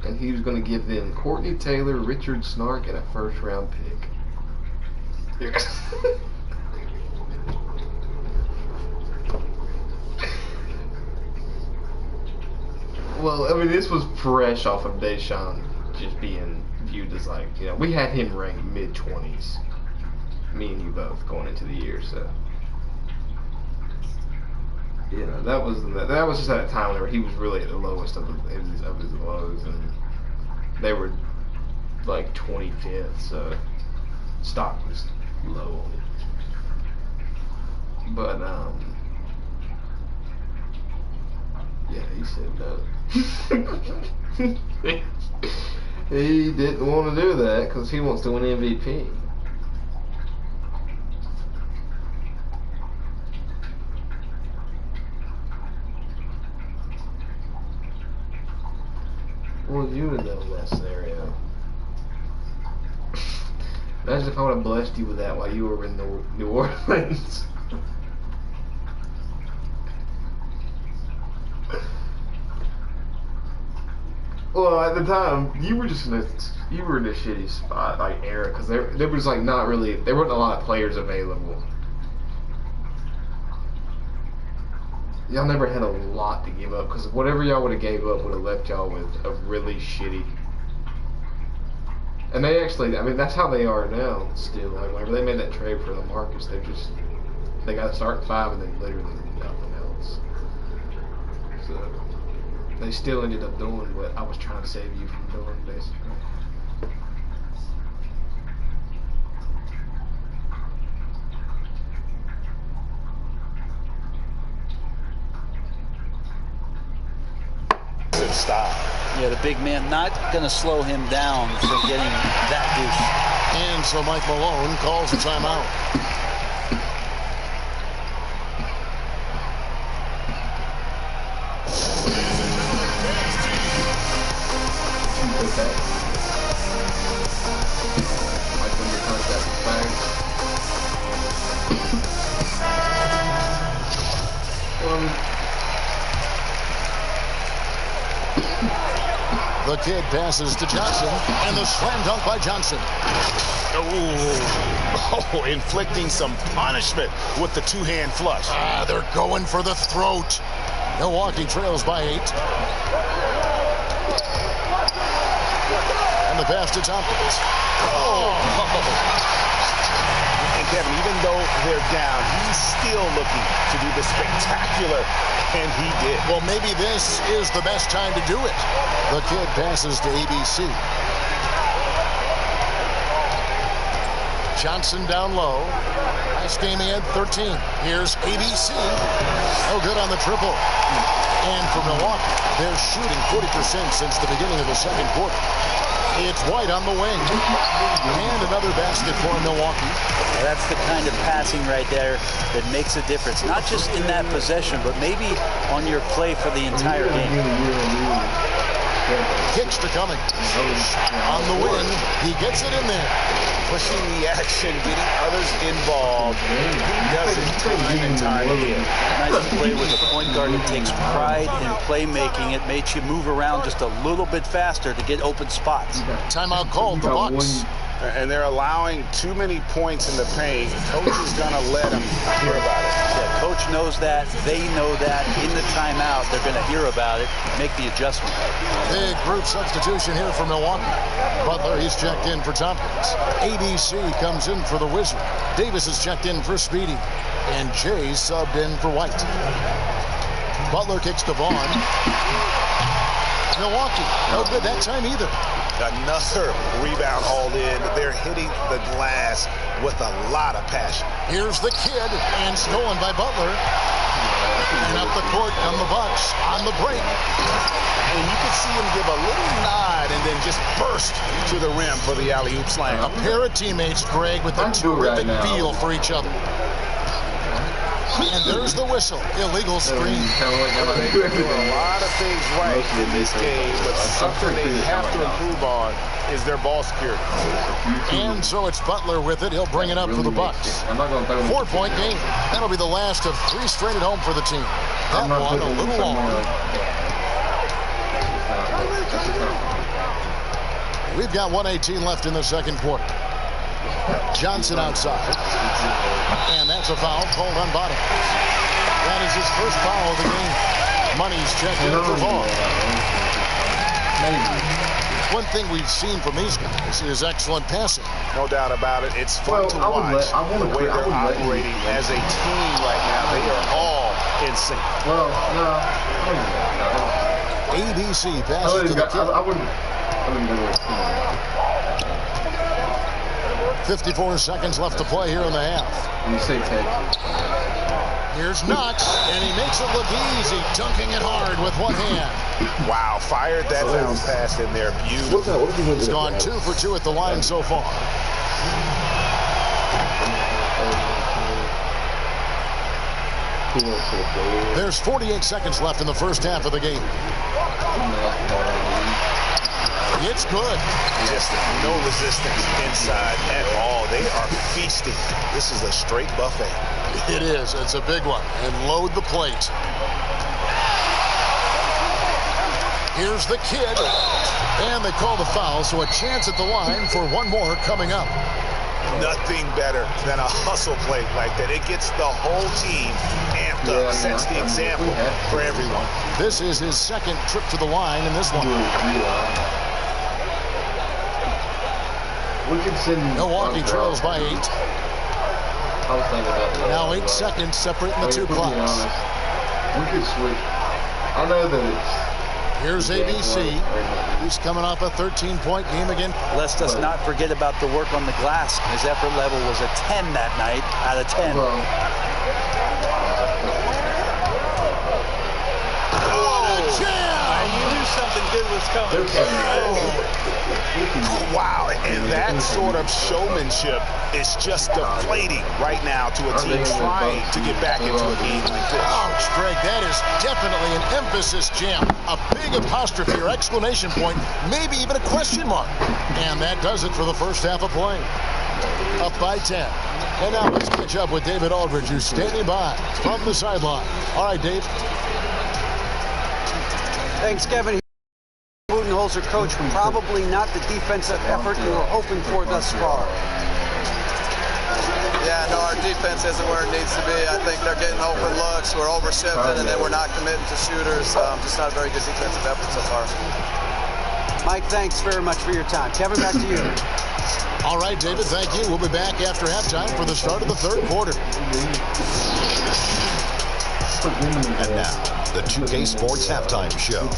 and he was going to give them Courtney Taylor, Richard Snark, and a first-round pick. Well, I mean, this was fresh off of Deshaun just being viewed as like, you know, we had him ranked mid-20s. Me and you both going into the year, so. You know, that was just at a time whenever he was really at the lowest of his lows, and they were like 25th, so stock was low on it. But yeah, he said no. He didn't want to do that because he wants to win MVP. What would you have done in that scenario? Imagine if I would have blessed you with that while you were in New Orleans. Well, at the time, you were in a shitty spot, like era, because there was like there weren't a lot of players available. Y'all never had a lot to give up, because whatever y'all would have gave up would have left y'all with a really shitty. And they actually, I mean, that's how they are now. Still, like whenever they made that trade for LaMarcus, they got to start 5 and then literally nothing else. So they still ended up doing what I was trying to save you from doing, basically. Style. Yeah, the big man not going to slow him down from getting that deuce. And so Mike Malone calls a timeout. The kid passes to Johnson, and the slam dunk by Johnson. Oh, inflicting some punishment with the two-hand flush. They're going for the throat. Milwaukee trails by 8. And the pass to Tompkins. And Kevin, even though they're down, he's still looking to do the spectacular, and he did. Well, maybe this is the best time to do it. The kid passes to ABC. Johnson down low. Nice game he had 13. Here's ABC. No good on the triple. And for Milwaukee, they're shooting 40% since the beginning of the second quarter. It's White on the wing. And another basket for Milwaukee. That's the kind of passing right there that makes a difference. Not just in that possession, but maybe on your play for the entire game. Kicks to Cummings. On the wing, he gets it in there. Pushing the action, getting others involved. He does it time and time again. Nice play with a point guard who takes pride in playmaking. It makes you move around just a little bit faster to get open spots. Timeout called, the Bucks. And they're allowing too many points in the paint. Coach is going to let them hear about it. Yeah, coach knows that. They know that. In the timeout, they're going to hear about it, make the adjustment. Big group substitution here for Milwaukee. Butler, he's checked in for Tompkins. ABC comes in for the Wizard. Davis is checked in for Speedy. And Jay subbed in for White. Butler kicks to Vaughn. Milwaukee, no good that time either. Another rebound hauled in. They're hitting the glass with a lot of passion. Here's the kid, and stolen by Butler. And up the court come the Bucks on the break. And you can see him give a little nod and then just burst to the rim for the alley-oop slam. A pair of teammates, Greg, with a terrific feel for each other. And there's the whistle. Illegal screen. They do a lot of things right in this game, but something they have to improve on is their ball security. And so it's Butler with it. He'll bring it up for the Bucks. 4-point game. That'll be the last of 3 straight at home for the team. That one a little long. We've got 1:18 left in the second quarter. Johnson outside. And that's a foul called on Bottom. That is his first foul of the game. Money's checked in for Vaughn. One thing we've seen from these guys is excellent passing. No doubt about it. It's fun to watch the way they're operating as a team right now. They are all in sync. Well, no. ABC passes to the kid. I wouldn't go to 54 seconds left to play here in the half. You say Texas. Here's Knox, and he makes it look easy, dunking it hard with one hand. Wow, fired that bounce pass in there. Beautiful. He's gone 2 for 2 at the line so far. There's 48 seconds left in the first half of the game. It's good. Just no resistance inside at all. They are feasting. This is a straight buffet. It is. It's a big one. And load the plate. Here's the kid. And they call the foul, so a chance at the line for one more coming up. Nothing better than a hustle play like that. It gets the whole team amped up, sets the example for everyone. This is his second trip to the line in this one. Milwaukee trails by 8. Now 8 seconds separating the 2 clocks. We could switch. I know that it's... Here's ABC. He's coming off a 13-point game again. Let's us not forget about the work on the glass. His effort level was a 10 that night out of 10. You knew something good was coming. Wow, and that sort of showmanship is just deflating right now to a team trying to get back into a game like this. Ouch, Greg, that is definitely an emphasis jam. A big apostrophe or exclamation point, maybe even a question mark. And that does it for the first half of play. Up by 10. And now let's catch up with David Aldridge, who's standing by from the sideline. All right, Dave. Thanks, Kevin. Budenholzer, coach, probably not the defensive effort you were hoping for thus far. Yeah, no, our defense isn't where it needs to be. I think they're getting open looks, we're overshifting, and then we're not committing to shooters. Just not a very good defensive effort so far. Mike, thanks very much for your time. Kevin, back to you. All right, David, thank you. We'll be back after halftime for the start of the third quarter. And now, the 2K Sports Halftime Show.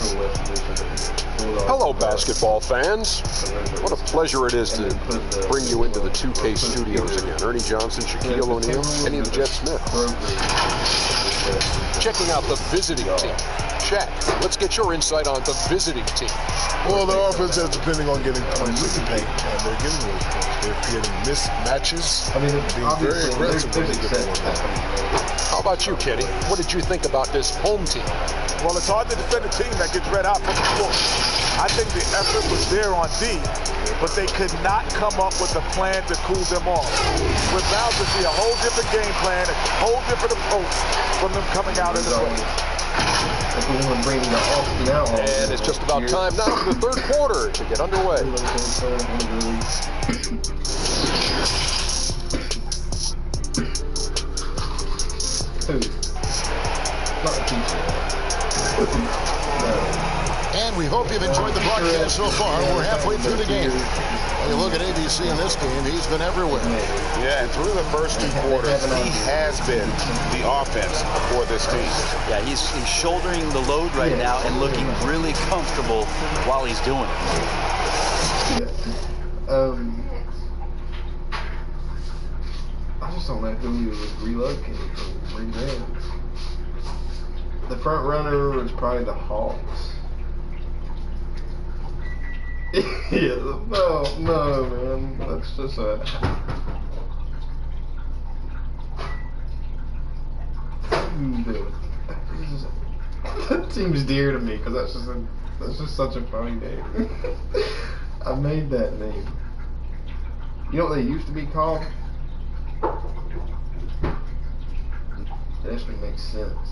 Hello, basketball fans. What a pleasure it is to bring you into the 2K studios again. Ernie Johnson, Shaquille O'Neal, Kenny the Jet Smith. Checking out the visiting team. Shaq, let's get your insight on the visiting team. Well, the offense is depending on getting points in the paint, and they're getting those points. They're creating mismatches, being very aggressive when they get the one. How about you, Kenny? What did you think about this home team? Well, it's hard to defend a team that gets red hot from the floor. I think the effort was there on D, but they could not come up with a plan to cool them off. We're bound to see a whole different game plan, a whole different approach from them coming out in the way. And it's just about time now for the third quarter to get underway. And We hope you've enjoyed the broadcast so far. We're halfway through the game. When you look at ABC in this game, he's been everywhere. Yeah, and through the first 2 quarters, he has been the offense for this team. Yeah, he's shouldering the load right now and looking really comfortable while he's doing it. I just don't know who he was relocated from Green. The front runner was probably the Hawks. Yeah, no, man. That's just a. That seems dear to me because that's just such a funny name. I made that name. You know what they used to be called? It actually makes sense.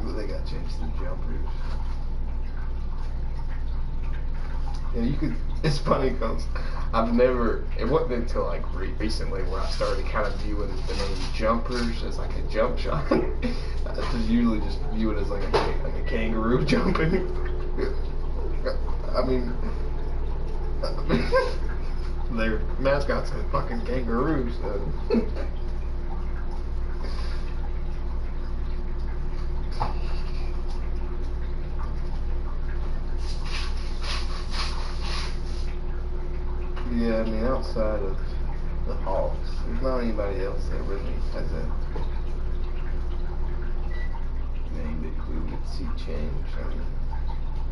But they got changed to jumpers. Yeah, you could. It's funny because it wasn't until like recently where I started kind of viewing the name jumpers as like a jump shot. I just usually just view it as like a kangaroo jumping. I mean, their mascots are fucking kangaroos. So. Yeah, I mean, outside of the Hawks, there's not anybody else that really has a name that we would see change. I mean,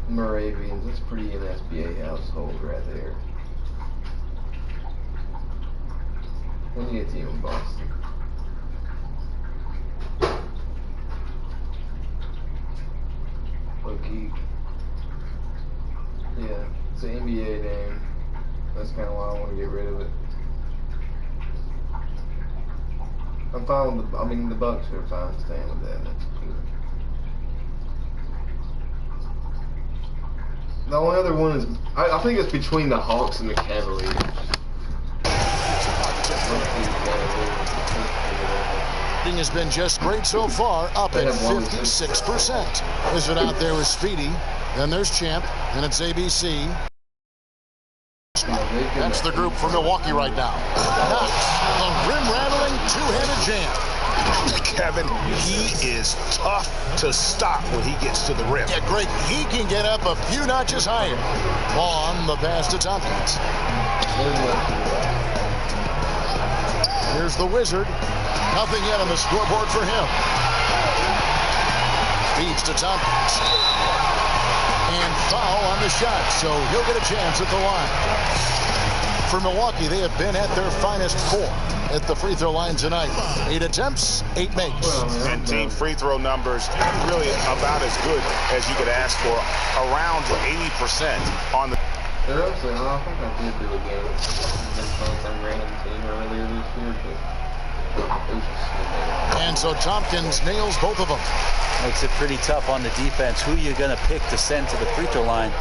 Moravians, that's pretty NSBA household right there. When do you get to you in Boston? Low-key. Yeah, it's an NBA name. That's kind of why I want to get rid of it. I'm fine with the Bucks are fine staying with that. That's cool. The only other one is, I think it's between the Hawks and the Cavaliers. Thing has been just great so far, up at 56%. Visit out there with Speedy. Then there's Champ, and it's ABC. That's the group for Milwaukee right now. Knox, the rim-rattling two-handed jam. Kevin, he is tough to stop when he gets to the rim. Yeah, great. He can get up a few notches higher. On the pass to Tompkins. Here's the Wizard. Nothing yet on the scoreboard for him. Feeds to Tompkins. And foul on the shot, so he'll get a chance at the line. For Milwaukee, they have been at their finest 4 at the free throw line tonight. 8 attempts, 8 makes. And team free throw numbers really about as good as you could ask for, around 80% on the. They're actually, I think I did do a game against some random team earlier this year, but it was just. And so Tompkins nails both of them. Makes it pretty tough on the defense. Who you're going to pick to send to the free throw line?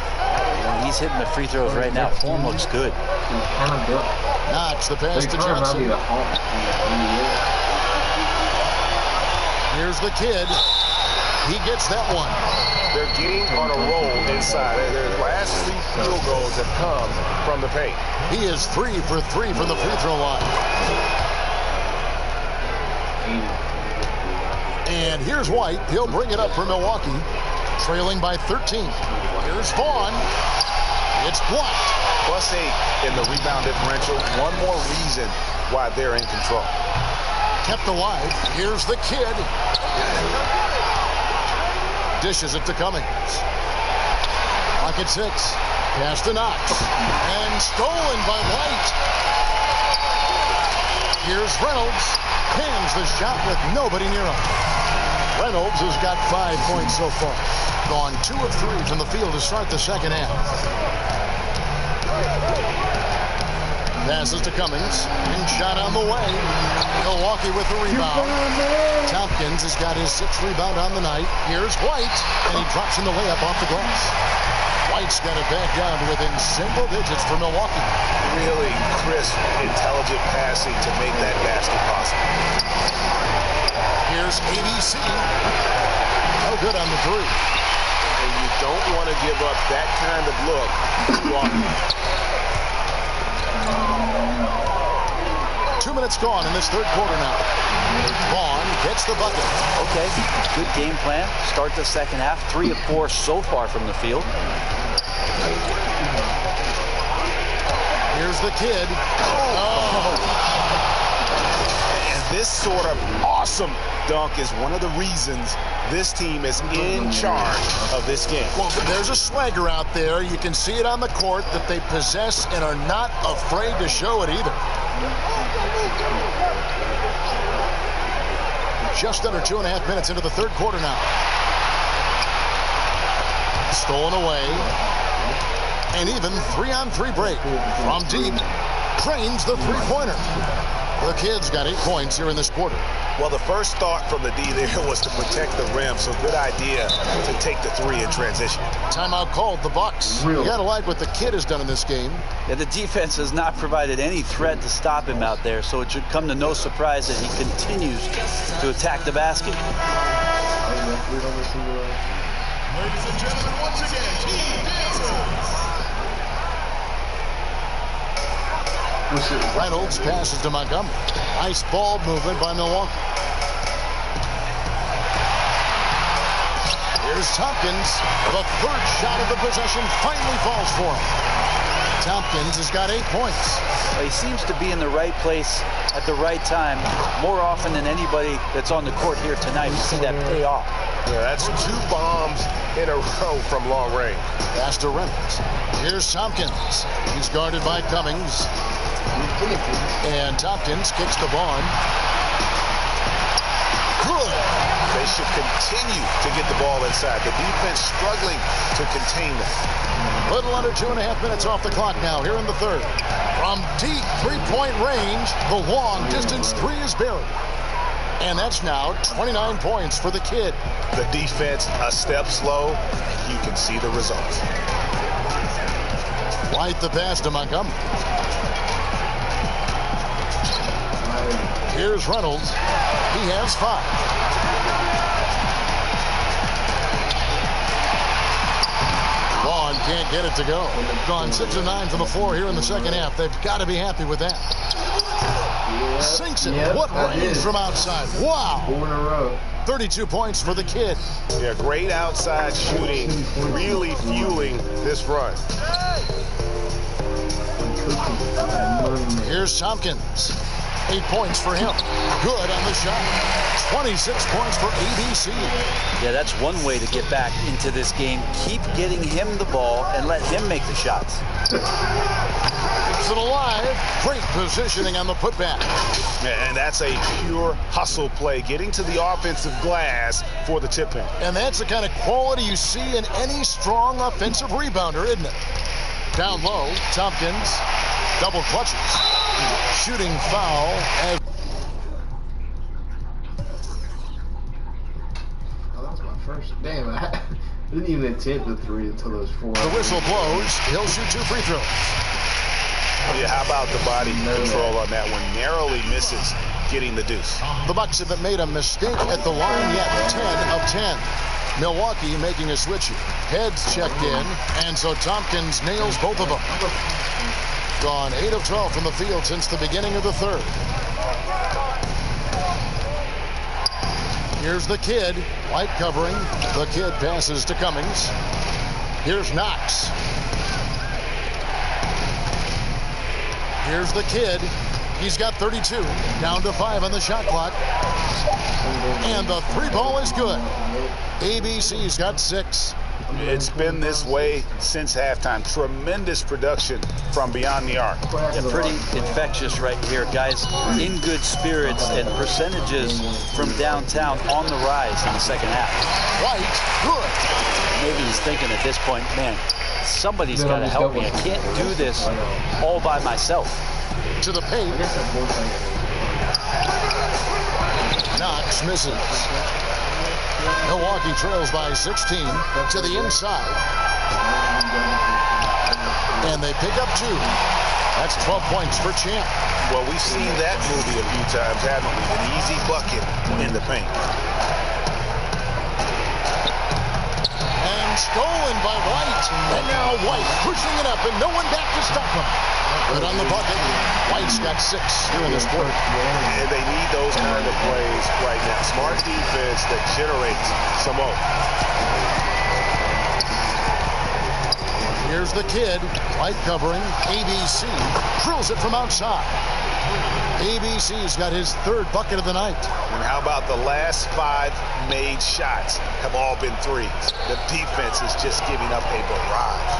He's hitting the free throws right now. Form looks good. Knox the pass to Johnson. Here's the kid. He gets that one. They're getting on a roll inside. Their last 3 field goals have come from the paint. He is 3 for 3 from the free throw line. And here's White. He'll bring it up for Milwaukee, trailing by 13. Here's Vaughn. It's blocked. +8 in the rebound differential. One more reason why they're in control. Kept alive. Here's the kid. Dishes it to Cummings. Clock at 6. Pass to Knox. And stolen by White. Here's Reynolds. Pans the shot with nobody near him. Reynolds has got 5 points so far. Gone 2 of 3 from the field to start the second half. Passes to Cummings. And shot on the way. Milwaukee with the rebound. Tompkins has got his 6th rebound on the night. Here's White. And he drops in the layup off the glass. White's got it back down to within single digits for Milwaukee. Really crisp, intelligent passing to make that basket possible. Here's ABC. No good on the 3. And you don't want to give up that kind of look too often. 2 minutes gone in this third quarter now. Vaughn gets the bucket. Okay, good game plan. Start the second half. 3 of 4 so far from the field. Here's the kid. Oh. And this sort of awesome dunk is one of the reasons this team is in charge of this game. Well, there's a swagger out there. You can see it on the court that they possess and are not afraid to show it either. Just under 2.5 minutes into the third quarter now. Stolen away. And even 3-on-3 break from deep. Cranes the three-pointer. The Kid's got 8 points here in this quarter. Well, the first thought from the D there was to protect the rim, so good idea to take the 3 in transition. Timeout called, the Bucks. You gotta like what the Kid has done in this game. Yeah, the defense has not provided any threat to stop him out there, so it should come to no surprise that he continues to attack the basket. Ladies and gentlemen, once again, Team Dancers. Reynolds passes to Montgomery. Nice ball movement by Milwaukee. Here's Tompkins. The third shot of the possession finally falls for him. Tompkins has got 8 points. He seems to be in the right place at the right time more often than anybody that's on the court here tonight. You see that pay off. Yeah, that's 2 bombs in a row from long range. Pass to Reynolds. Here's Tompkins. He's guarded by Cummings. And Tompkins kicks the ball. Good. They should continue to get the ball inside. The defense struggling to contain them. Little under 2.5 minutes off the clock now here in the third. From deep 3-point range, the long distance 3 is buried. And that's now 29 points for the Kid. The defense a step slow, and you can see the results. White the pass to Montgomery. Here's Reynolds. He has 5. Vaughn can't get it to go. Gone 6 of 9 from the floor here in the second half. They've got to be happy with that. Sinks it. What range from outside. Wow. 4 in a row. 32 points for the Kid. Yeah, great outside shooting, really fueling this run. Here's Tompkins. 8 points for him. Good on the shot. 26 points for ABC. Yeah, that's one way to get back into this game. Keep getting him the ball and let him make the shots. Keeps it alive. Great positioning on the putback. And that's a pure hustle play, getting to the offensive glass for the tip-in. And that's the kind of quality you see in any strong offensive rebounder, isn't it? Down low, Tompkins double clutches. Shooting foul as... Oh, that was my first. Damn, I didn't even attempt the 3 until those 4. The whistle blows. He'll shoot 2 free throws. Yeah, how about the body control on that one? Narrowly misses getting the deuce. The Bucks haven't made a mistake at the line yet. 10 of 10. Milwaukee making a switch here. Heads checked in, and so Tompkins nails both of them. Gone 8 of 12 from the field since the beginning of the third. Here's the Kid. White covering. The Kid passes to Cummings. Here's Knox. Here's the Kid. He's got 32. Down to 5 on the shot clock. And the 3 ball is good. ABC's got 6. It's been this way since halftime. Tremendous production from beyond the arc. Yeah, pretty infectious right here. Guys in good spirits and percentages from downtown on the rise in the second half. White, good. Maybe he's thinking at this point, man, somebody's got to help me. I can't do this all by myself. to the paint. Knox misses. Milwaukee trails by 16 to the inside. And they pick up 2. That's 12 points for Champ. Well, we've seen that movie a few times, haven't we? An easy bucket in the paint. And stolen by White. And now White pushing it up and no one back to stop him. But on the bucket, White's got 6 here in this quarter. And they need those kind of plays right now. Smart defense that generates some more. Here's the kid, White covering, ABC, drills it from outside. ABC's got his 3rd bucket of the night. And how about the last 5 made shots have all been threes? The defense is just giving up a barrage.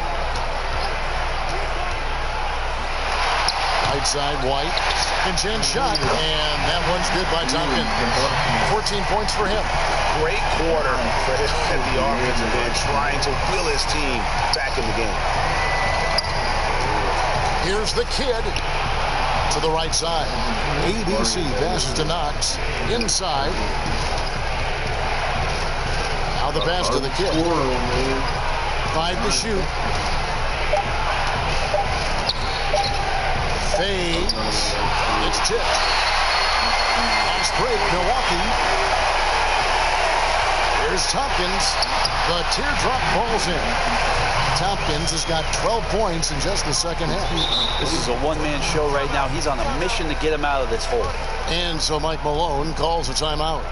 Right side, White, and chance shot, and that one's good by Tompkins. 14 points for him. Great quarter for him at the offensive end, trying to will his team back in the game. Here's the kid to the right side. ABC passes to Knox. Inside. Now the pass to the kid. 5 to shoot. Fades. It's tipped. Nice break, Milwaukee. Here's Tompkins. The teardrop falls in. Tompkins has got 12 points in just the second half. This is a one-man show right now. He's on a mission to get him out of this hole. And so Mike Malone calls a timeout.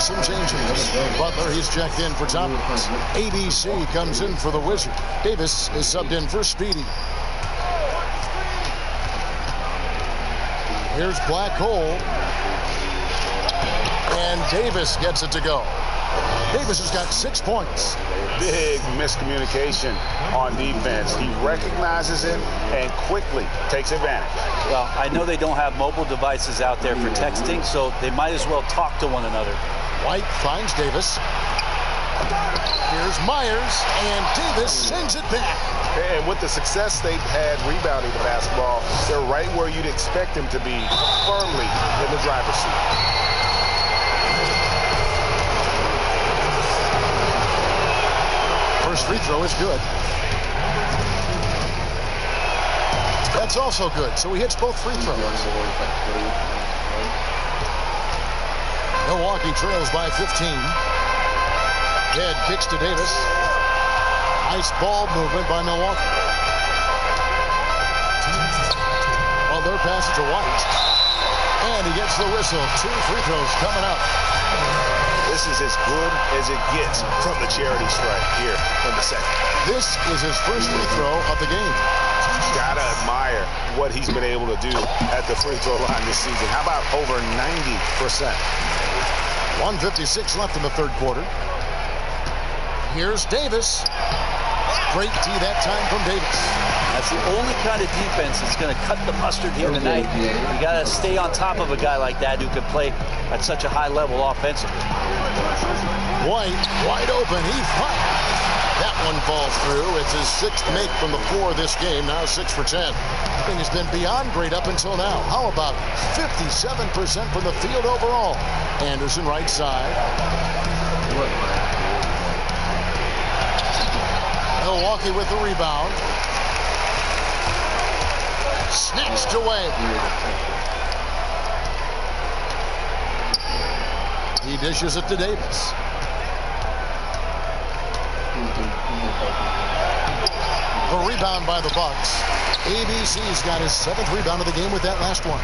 Some changes. Butler, he's checked in for Tompkins. ABC comes in for the Wizard. Davis is subbed in for Speedy. Here's Black Hole. And Davis gets it to go. Davis has got 6 points. Big miscommunication on defense. He recognizes it and quickly takes advantage. Well, I know they don't have mobile devices out there for texting, so they might as well talk to one another. White finds Davis. Here's Myers, and Davis sends it back. And with the success they've had rebounding the basketball, they're right where you'd expect them to be, firmly in the driver's seat. First free throw is good. That's also good, so he hits both free throws. Milwaukee trails by 15. Head kicks to Davis. Nice ball movement by Milwaukee. Well, their pass to White. And he gets the whistle. 2 free throws coming up. This is as good as it gets from the charity stripe here in the second. This is his first free throw of the game. Gotta admire what he's been able to do at the free throw line this season. How about over 90%? 1:56 left in the third quarter. Here's Davis. Great D that time from Davis. That's the only kind of defense that's going to cut the mustard here tonight. You got to stay on top of a guy like that who can play at such a high level offensively. White, wide open. He fired. That one falls through. It's his 6th make from the floor this game. Now 6 for 10. I think it's been beyond great up until now. How about 57% from the field overall? Anderson right side. Milwaukee with the rebound. Snatched away. He dishes it to Davis. The rebound by the Bucks. ABC's got his 7th rebound of the game with that last one.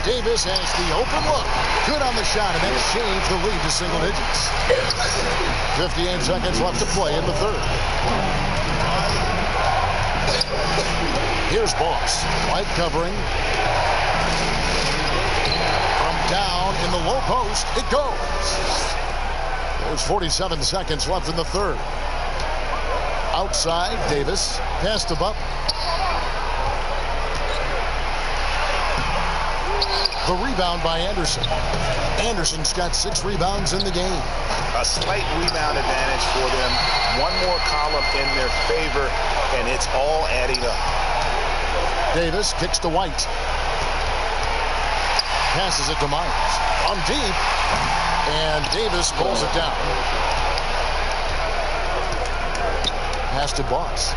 Davis has the open look. Good on the shot, and that changed the lead to single digits. 58 seconds left to play in the third. Here's Boss. White covering. From down in the low post, it goes. There's 47 seconds left in the third. Outside, Davis. Pass to Butler. The rebound by Anderson. Anderson's got 6 rebounds in the game. A slight rebound advantage for them. One more column in their favor, and it's all adding up. Davis kicks to White. Passes it to Myers. On deep. And Davis pulls it down. Pass to Boss.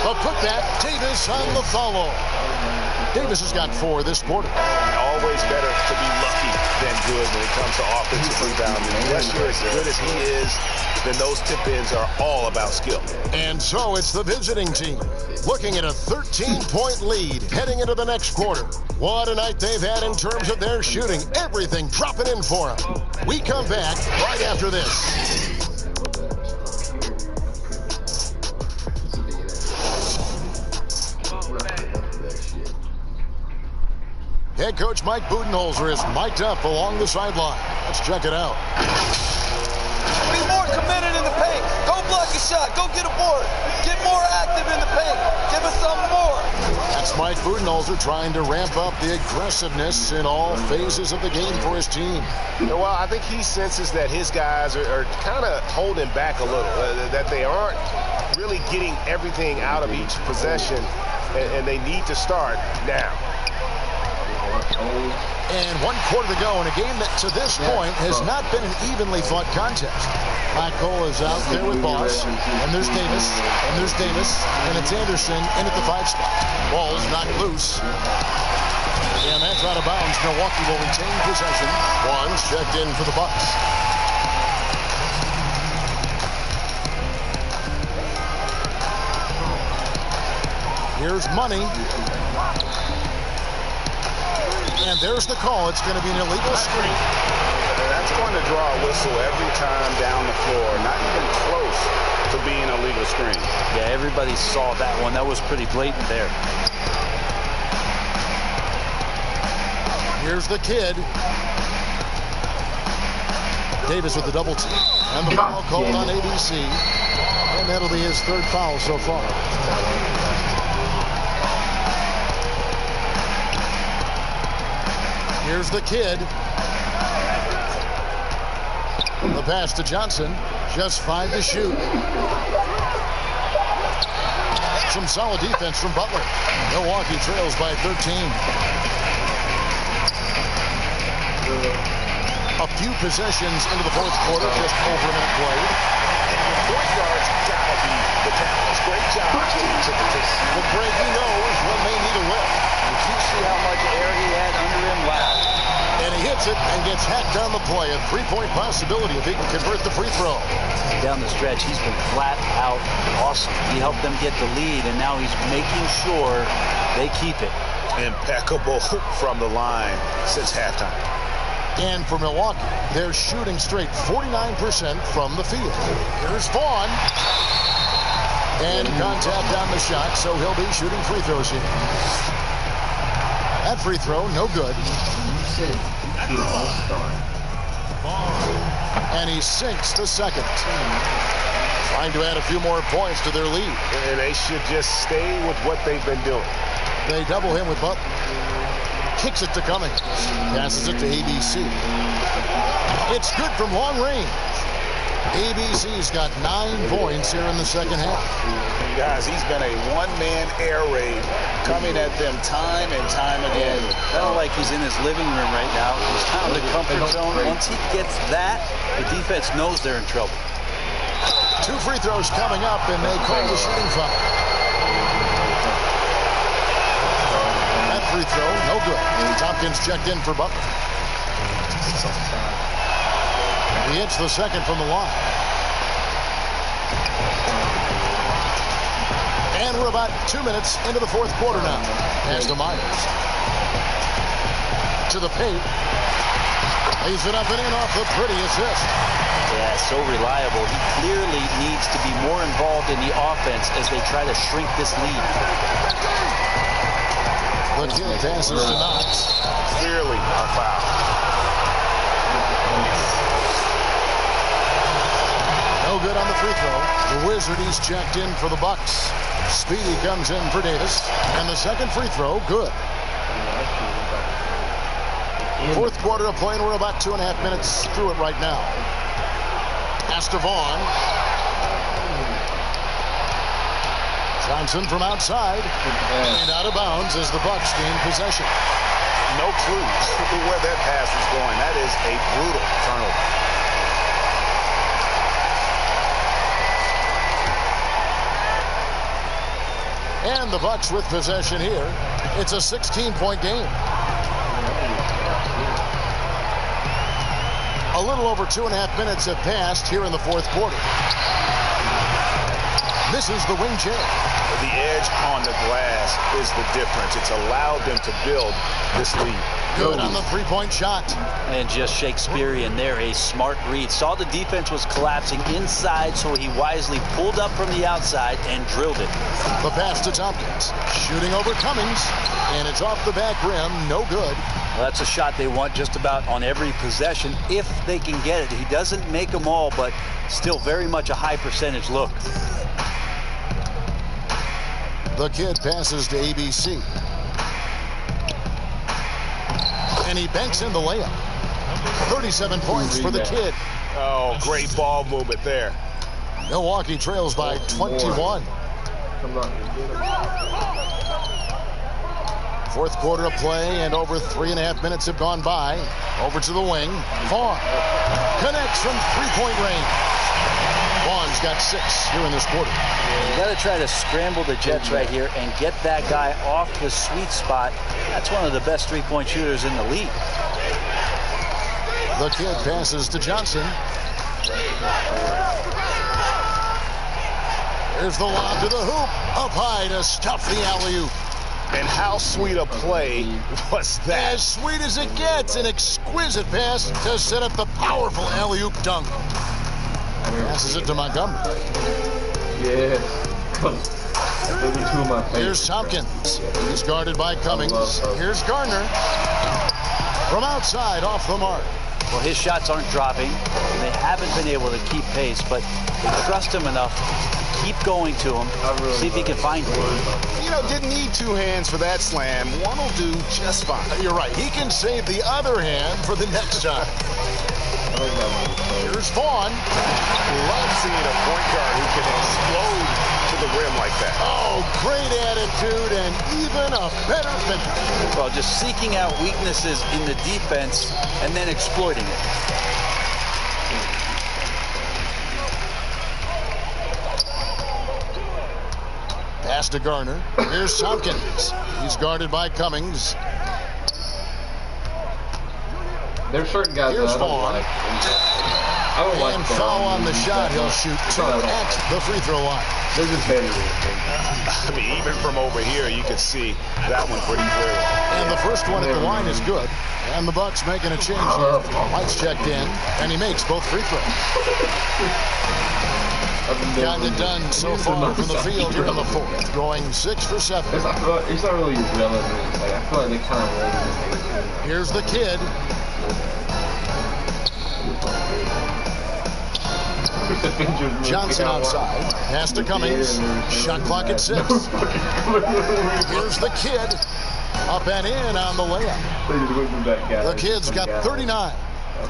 The putback, Davis on the follow. Davis has got 4 this quarter. Always better to be lucky than good when it comes to offensive rebounding. Unless you're as good as he is, then those tip-ins are all about skill. And so it's the visiting team looking at a 13-point lead heading into the next quarter. What a night they've had in terms of their shooting. Everything dropping in for them. We come back right after this. Head coach Mike Budenholzer is mic'd up along the sideline. Let's check it out. Be more committed in the paint. Go block a shot. Go get a board. Get more active in the paint. Give us some more. That's Mike Budenholzer trying to ramp up the aggressiveness in all phases of the game for his team. Well, I think he senses that his guys are kind of holding back a little, that they aren't really getting everything out of each possession, and they need to start now. And 1 quarter to go in a game that to this point has not been an evenly fought contest. Michael is out there with Boss, and there's Davis, and there's Davis, and it's Anderson in at the 5 spot. Ball's knocked loose. And that's out of bounds. Milwaukee will retain possession. One's checked in for the Bucks. Here's Money. And there's the call. It's going to be an illegal screen. That's going to draw a whistle every time down the floor. Not even close to being a legal screen. Yeah, everybody saw that one. That was pretty blatant there. Here's the kid. Davis with the double team. And the foul called on ABC. And that'll be his 3rd foul so far. Here's the kid. The pass to Johnson. Just 5 to shoot. Some solid defense from Butler. Milwaukee trails by 13. A few possessions into the 4th quarter, just over a minute played. The point guard's got to be the talent. Great job getting to the tee. Well, Greg, he knows when they need a lift. Did you see how much air he had under him last? And he hits it and gets hacked down the play. A 3-point possibility if he can convert the free throw. Down the stretch, he's been flat out awesome. He helped them get the lead, and now he's making sure they keep it. Impeccable from the line since halftime. And for Milwaukee, they're shooting straight 49% from the field. Here's Vaughn. And contact on the shot, so he'll be shooting free throws here. That free throw, no good. And he sinks the second. Trying to add a few more points to their lead. And they should just stay with what they've been doing. They double him with Butler. Kicks it to Cummings. Passes it to ABC. It's good from long range. ABC's got 9 points here in the second half. You guys, he's been a one-man air raid coming at them time and time again. Kind of like he's in his living room right now. He's found the comfort zone. Once he gets that, the defense knows they're in trouble. 2 free throws coming up, and they call the shooting foul. That free throw, no good. Tompkins checked in for Butler. He hits the second from the line. And we're about 2 minutes into the fourth quarter now. Pass to Myers. To the paint. Lays it up and in off the pretty assist. Yeah, so reliable. He clearly needs to be more involved in the offense as they try to shrink this lead. The kid passes to Knox. Clearly a foul. No good on the free throw. The Wizard, he's checked in for the Bucks. Speedy comes in for Davis. And the second free throw, good. Fourth quarter of play, and we're about 2.5 minutes through it right now. Pass to Vaughn. Johnson from outside. And out of bounds as the Bucks gain possession. No clue where that pass was going. That is a brutal turnover. And the Bucks with possession here. It's a 16-point game. A little over 2.5 minutes have passed here in the fourth quarter. Misses the wing chair. The edge on the glass is the difference. It's allowed them to build this lead. Good on the three-point shot. And just Shakespearean there, a smart read. Saw the defense was collapsing inside, so he wisely pulled up from the outside and drilled it. The pass to Tompkins. Shooting over Cummings. And it's off the back rim. No good. Well, that's a shot they want just about on every possession if they can get it. He doesn't make them all, but still very much a high percentage look. The kid passes to ABC. And he banks in the layup. 37 points for the kid. Oh, great ball movement there. Milwaukee trails by 21. Fourth quarter of play, and over 3.5 minutes have gone by. Over to the wing. Vaughn connects from three-point range. Vaughn's got 6 here in this quarter. You got to try to scramble the Jets right here and get that guy off the sweet spot. That's one of the best three-point shooters in the league. The kid passes to Johnson. There's the lob to the hoop. Up high to stuff the alley-oop. And how sweet a play was that? As sweet as it gets. An exquisite pass to set up the powerful alley-oop dunk. Passes it to Montgomery. Yeah. Here's Tompkins. He's guarded by Cummings. Here's Garner. From outside, off the mark. Well, his shots aren't dropping. They haven't been able to keep pace, but they trust him enough to keep going to him. See if he can find him. You know, didn't need 2 hands for that slam. One will do just fine. You're right. He can save the other hand for the next time. Here's Vaughn. Love seeing a point guard who can explode to the rim like that. Oh, great attitude and even a better finish. Well, just seeking out weaknesses in the defense and then exploiting it. Pass to Garner. Here's Tompkins. He's guarded by Cummings. There's certain guys Here's that Vaughn. I don't like and foul on the shot. He'll shoot 2 at the free throw line. They're just better. I mean, even from over here, you can see that one pretty clearly. And the first one at the line is good. And the Bucks making a change here. White's checked in, and he makes both free throws. Gotten it done so far from the field here in the fourth. Going 6 for 7. It's not really relevant. Like, I feel like they kind of relevant. Here's the kid. Johnson outside. Pass to Cummings. Shot clock at 6. Here's the kid. Up and in on the layup. The kid's got 39.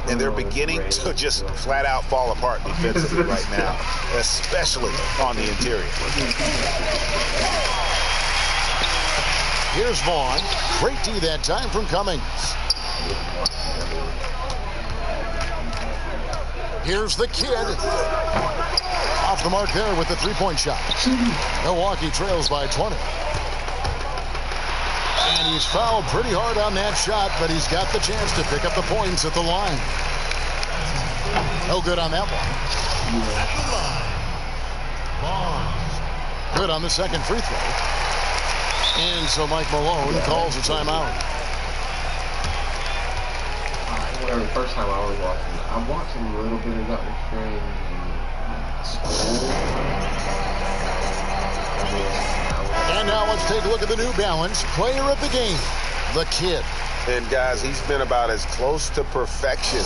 and they're beginning to just flat out fall apart defensively right now, especially on the interior. Here's Vaughn. Great D that time from Cummings. Here's the kid. Off the mark there with the three-point shot. Milwaukee trails by 20. And he's fouled pretty hard on that shot, but he's got the chance to pick up the points at the line. No good on that one. Vaughn. Good on the second free throw. And so Mike Malone calls a timeout. Whatever, the first time I was watching, I watched a little bit of Dr. Strange in school. And now let's take a look at the New Balance player of the game, the kid. And guys, he's been about as close to perfection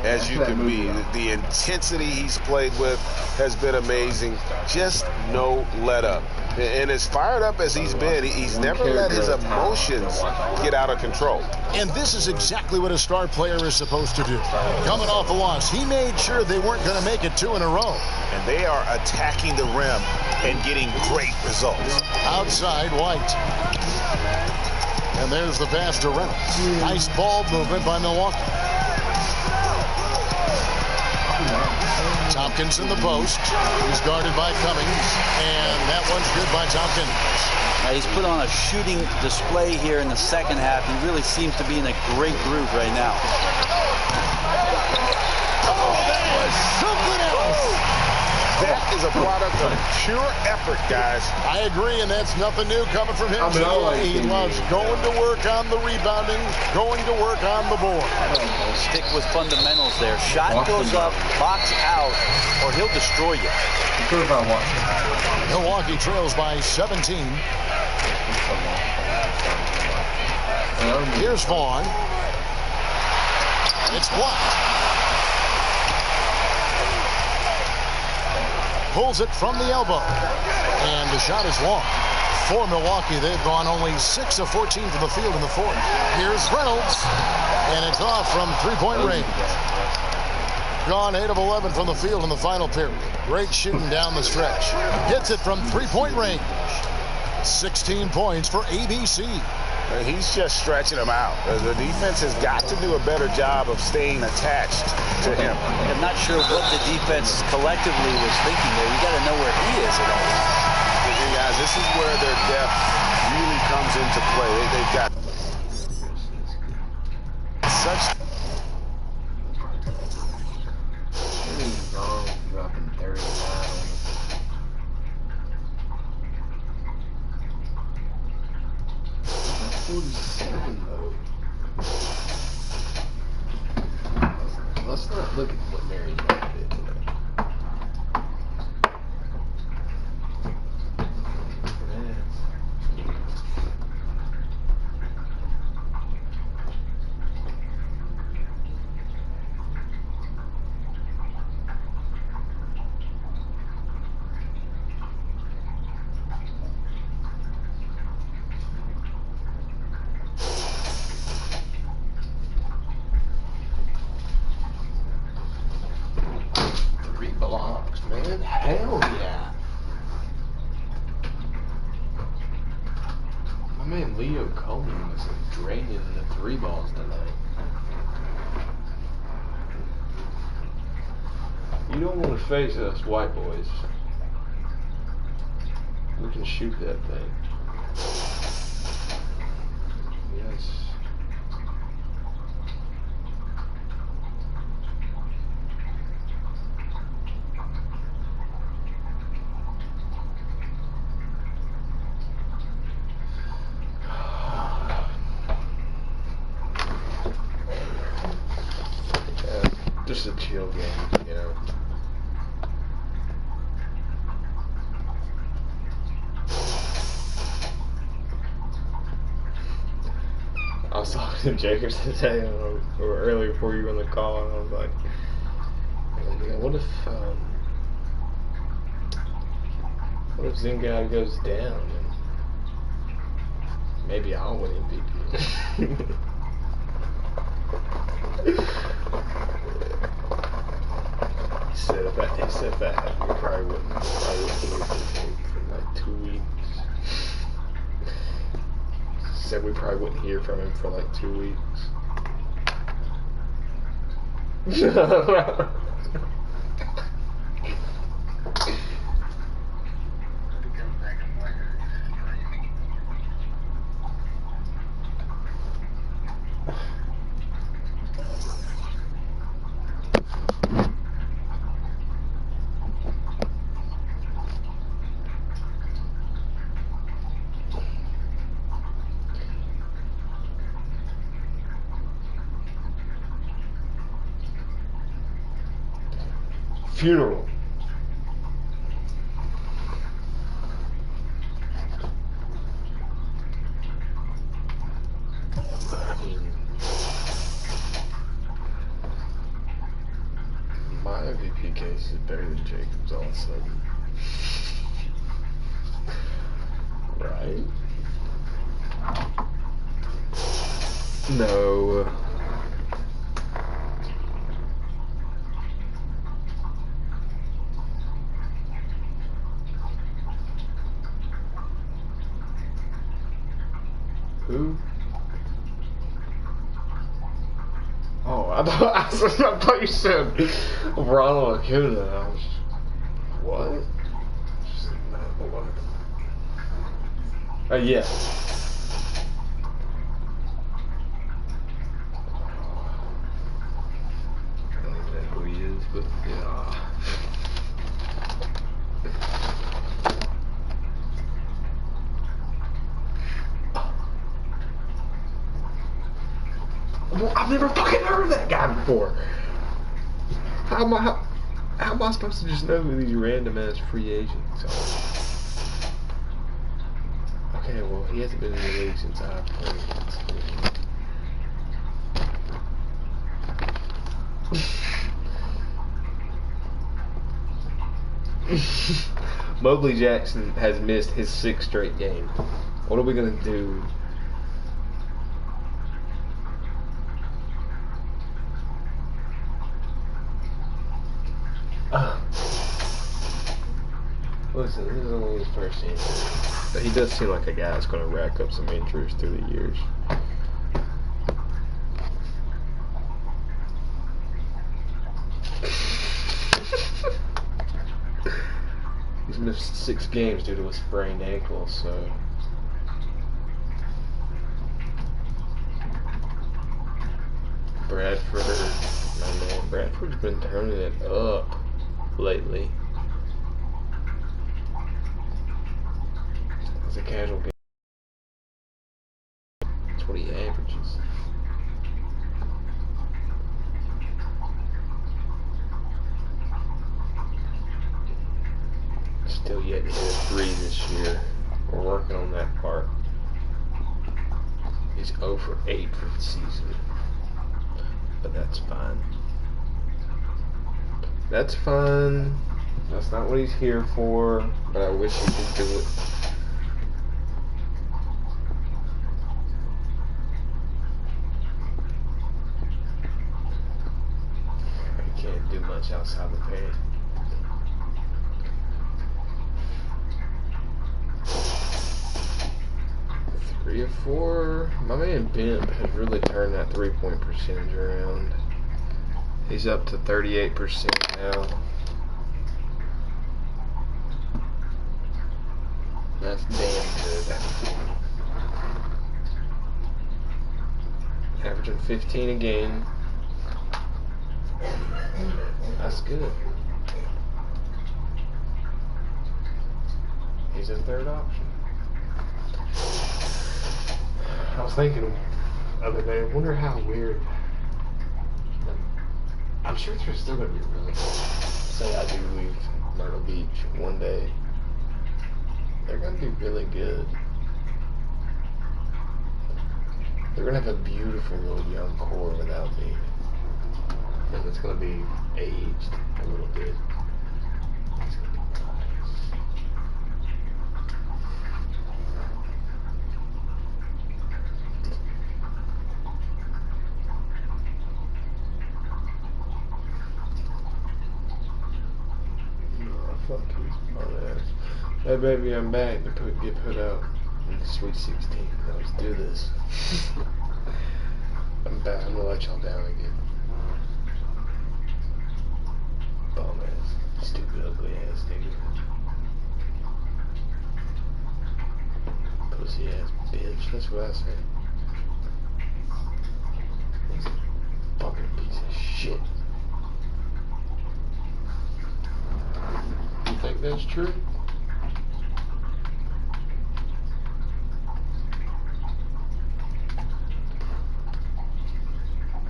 as you can be. The intensity he's played with has been amazing. Just no let up. And as fired up as he's been, he's never let his emotions get out of control. And this is exactly what a star player is supposed to do. Coming off a loss, he made sure they weren't going to make it 2 in a row. And they are attacking the rim and getting great results. Outside, White. And there's the pass to Reynolds. Nice ball movement by Milwaukee. Tompkins in the post. He's guarded by Cummings. And that one's good by Tompkins. He's put on a shooting display here in the second half. He really seems to be in a great groove right now. Oh, that was something else. That is a product of pure effort, guys. I agree, and that's nothing new coming from him. He loves going to work on the rebounding, going to work on the board. Stick with fundamentals there. Shot goes up, box out, or he'll destroy you. Milwaukee trails by 17. Here's Vaughn. It's blocked. Pulls it from the elbow. And the shot is long. For Milwaukee, they've gone only 6 of 14 from the field in the fourth. Here's Reynolds. And it's off from three-point range. Gone 8 of 11 from the field in the final period. Great shooting down the stretch. Hits it from three-point range. 16 points for ABC. He's just stretching him out. The defense has got to do a better job of staying attached to him. I'm not sure what the defense collectively was thinking there. You got to know where he is at all times. And guys, this is where their depth really comes into play. They've got such. Dropping 35. Though. Let's not look at what Mary did today. Man, hell yeah. My man Leo Coleman was draining the 3 balls tonight. You don't want to face us white boys. We can shoot that thing. Yes. Just a chill game, you know. I was talking to Jakers today, or earlier before you were on the call, and I was like, you know, what if Zingad goes down, and maybe I'll win MVP. said if that happened, we probably wouldn't hear from him for like 2 weeks. Said we probably wouldn't hear from him for like 2 weeks. Funeral. My MVP case is better than Jacob's all of a sudden. Right? No. Who? Oh, I thought you said Ronald Acuna. I was, what? Yeah. I don't even know who he is, but yeah. Well, I've never fucking heard of that guy before. How am I supposed to just know who these random ass free agents are? Okay, well, he hasn't been in the league since I played. Mobley Jackson has missed his 6th straight game. What are we gonna do? Listen, this is only his first injury, but he does seem like a guy that's going to rack up some injuries through the years. He's missed 6 games due to a sprained ankle, so... Bradford, my man, Bradford's been turning it up lately. As a casual game, that's what he averages. Still yet to hit a 3 this year. We're working on that part. He's 0 for 8 for the season. But that's fine. That's fine. That's not what he's here for, but I wish he could do it. He can't do much outside the paint. Three or 4. My man Bimp has really turned that 3-point percentage around. He's up to 38% now. That's damn good. Averaging 15 a game. That's good. He's a 3rd option. I was thinking the other day, I wonder how weird. I'm sure they're still going to be really good. Say I do leave Myrtle Beach one day. They're going to be really good. They're going to have a beautiful little young core without me. And it's going to be aged a little bit. It's going to be nice. Hey baby, I'm back to get put out in the Sweet 16. Let's do this. I'm back. I'm gonna let y'all down again. Bum ass, stupid, ugly ass nigga. Pussy ass bitch. That's what I say. Fucking piece of shit. You think that's true?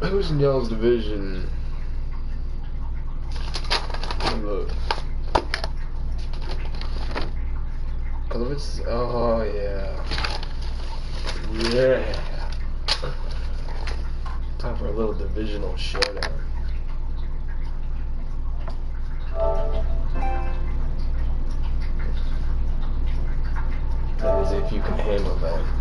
Who's in y'all's division? Look. Cause if it's, oh yeah. Yeah. Time for a little divisional showdown. That is if you can handle that.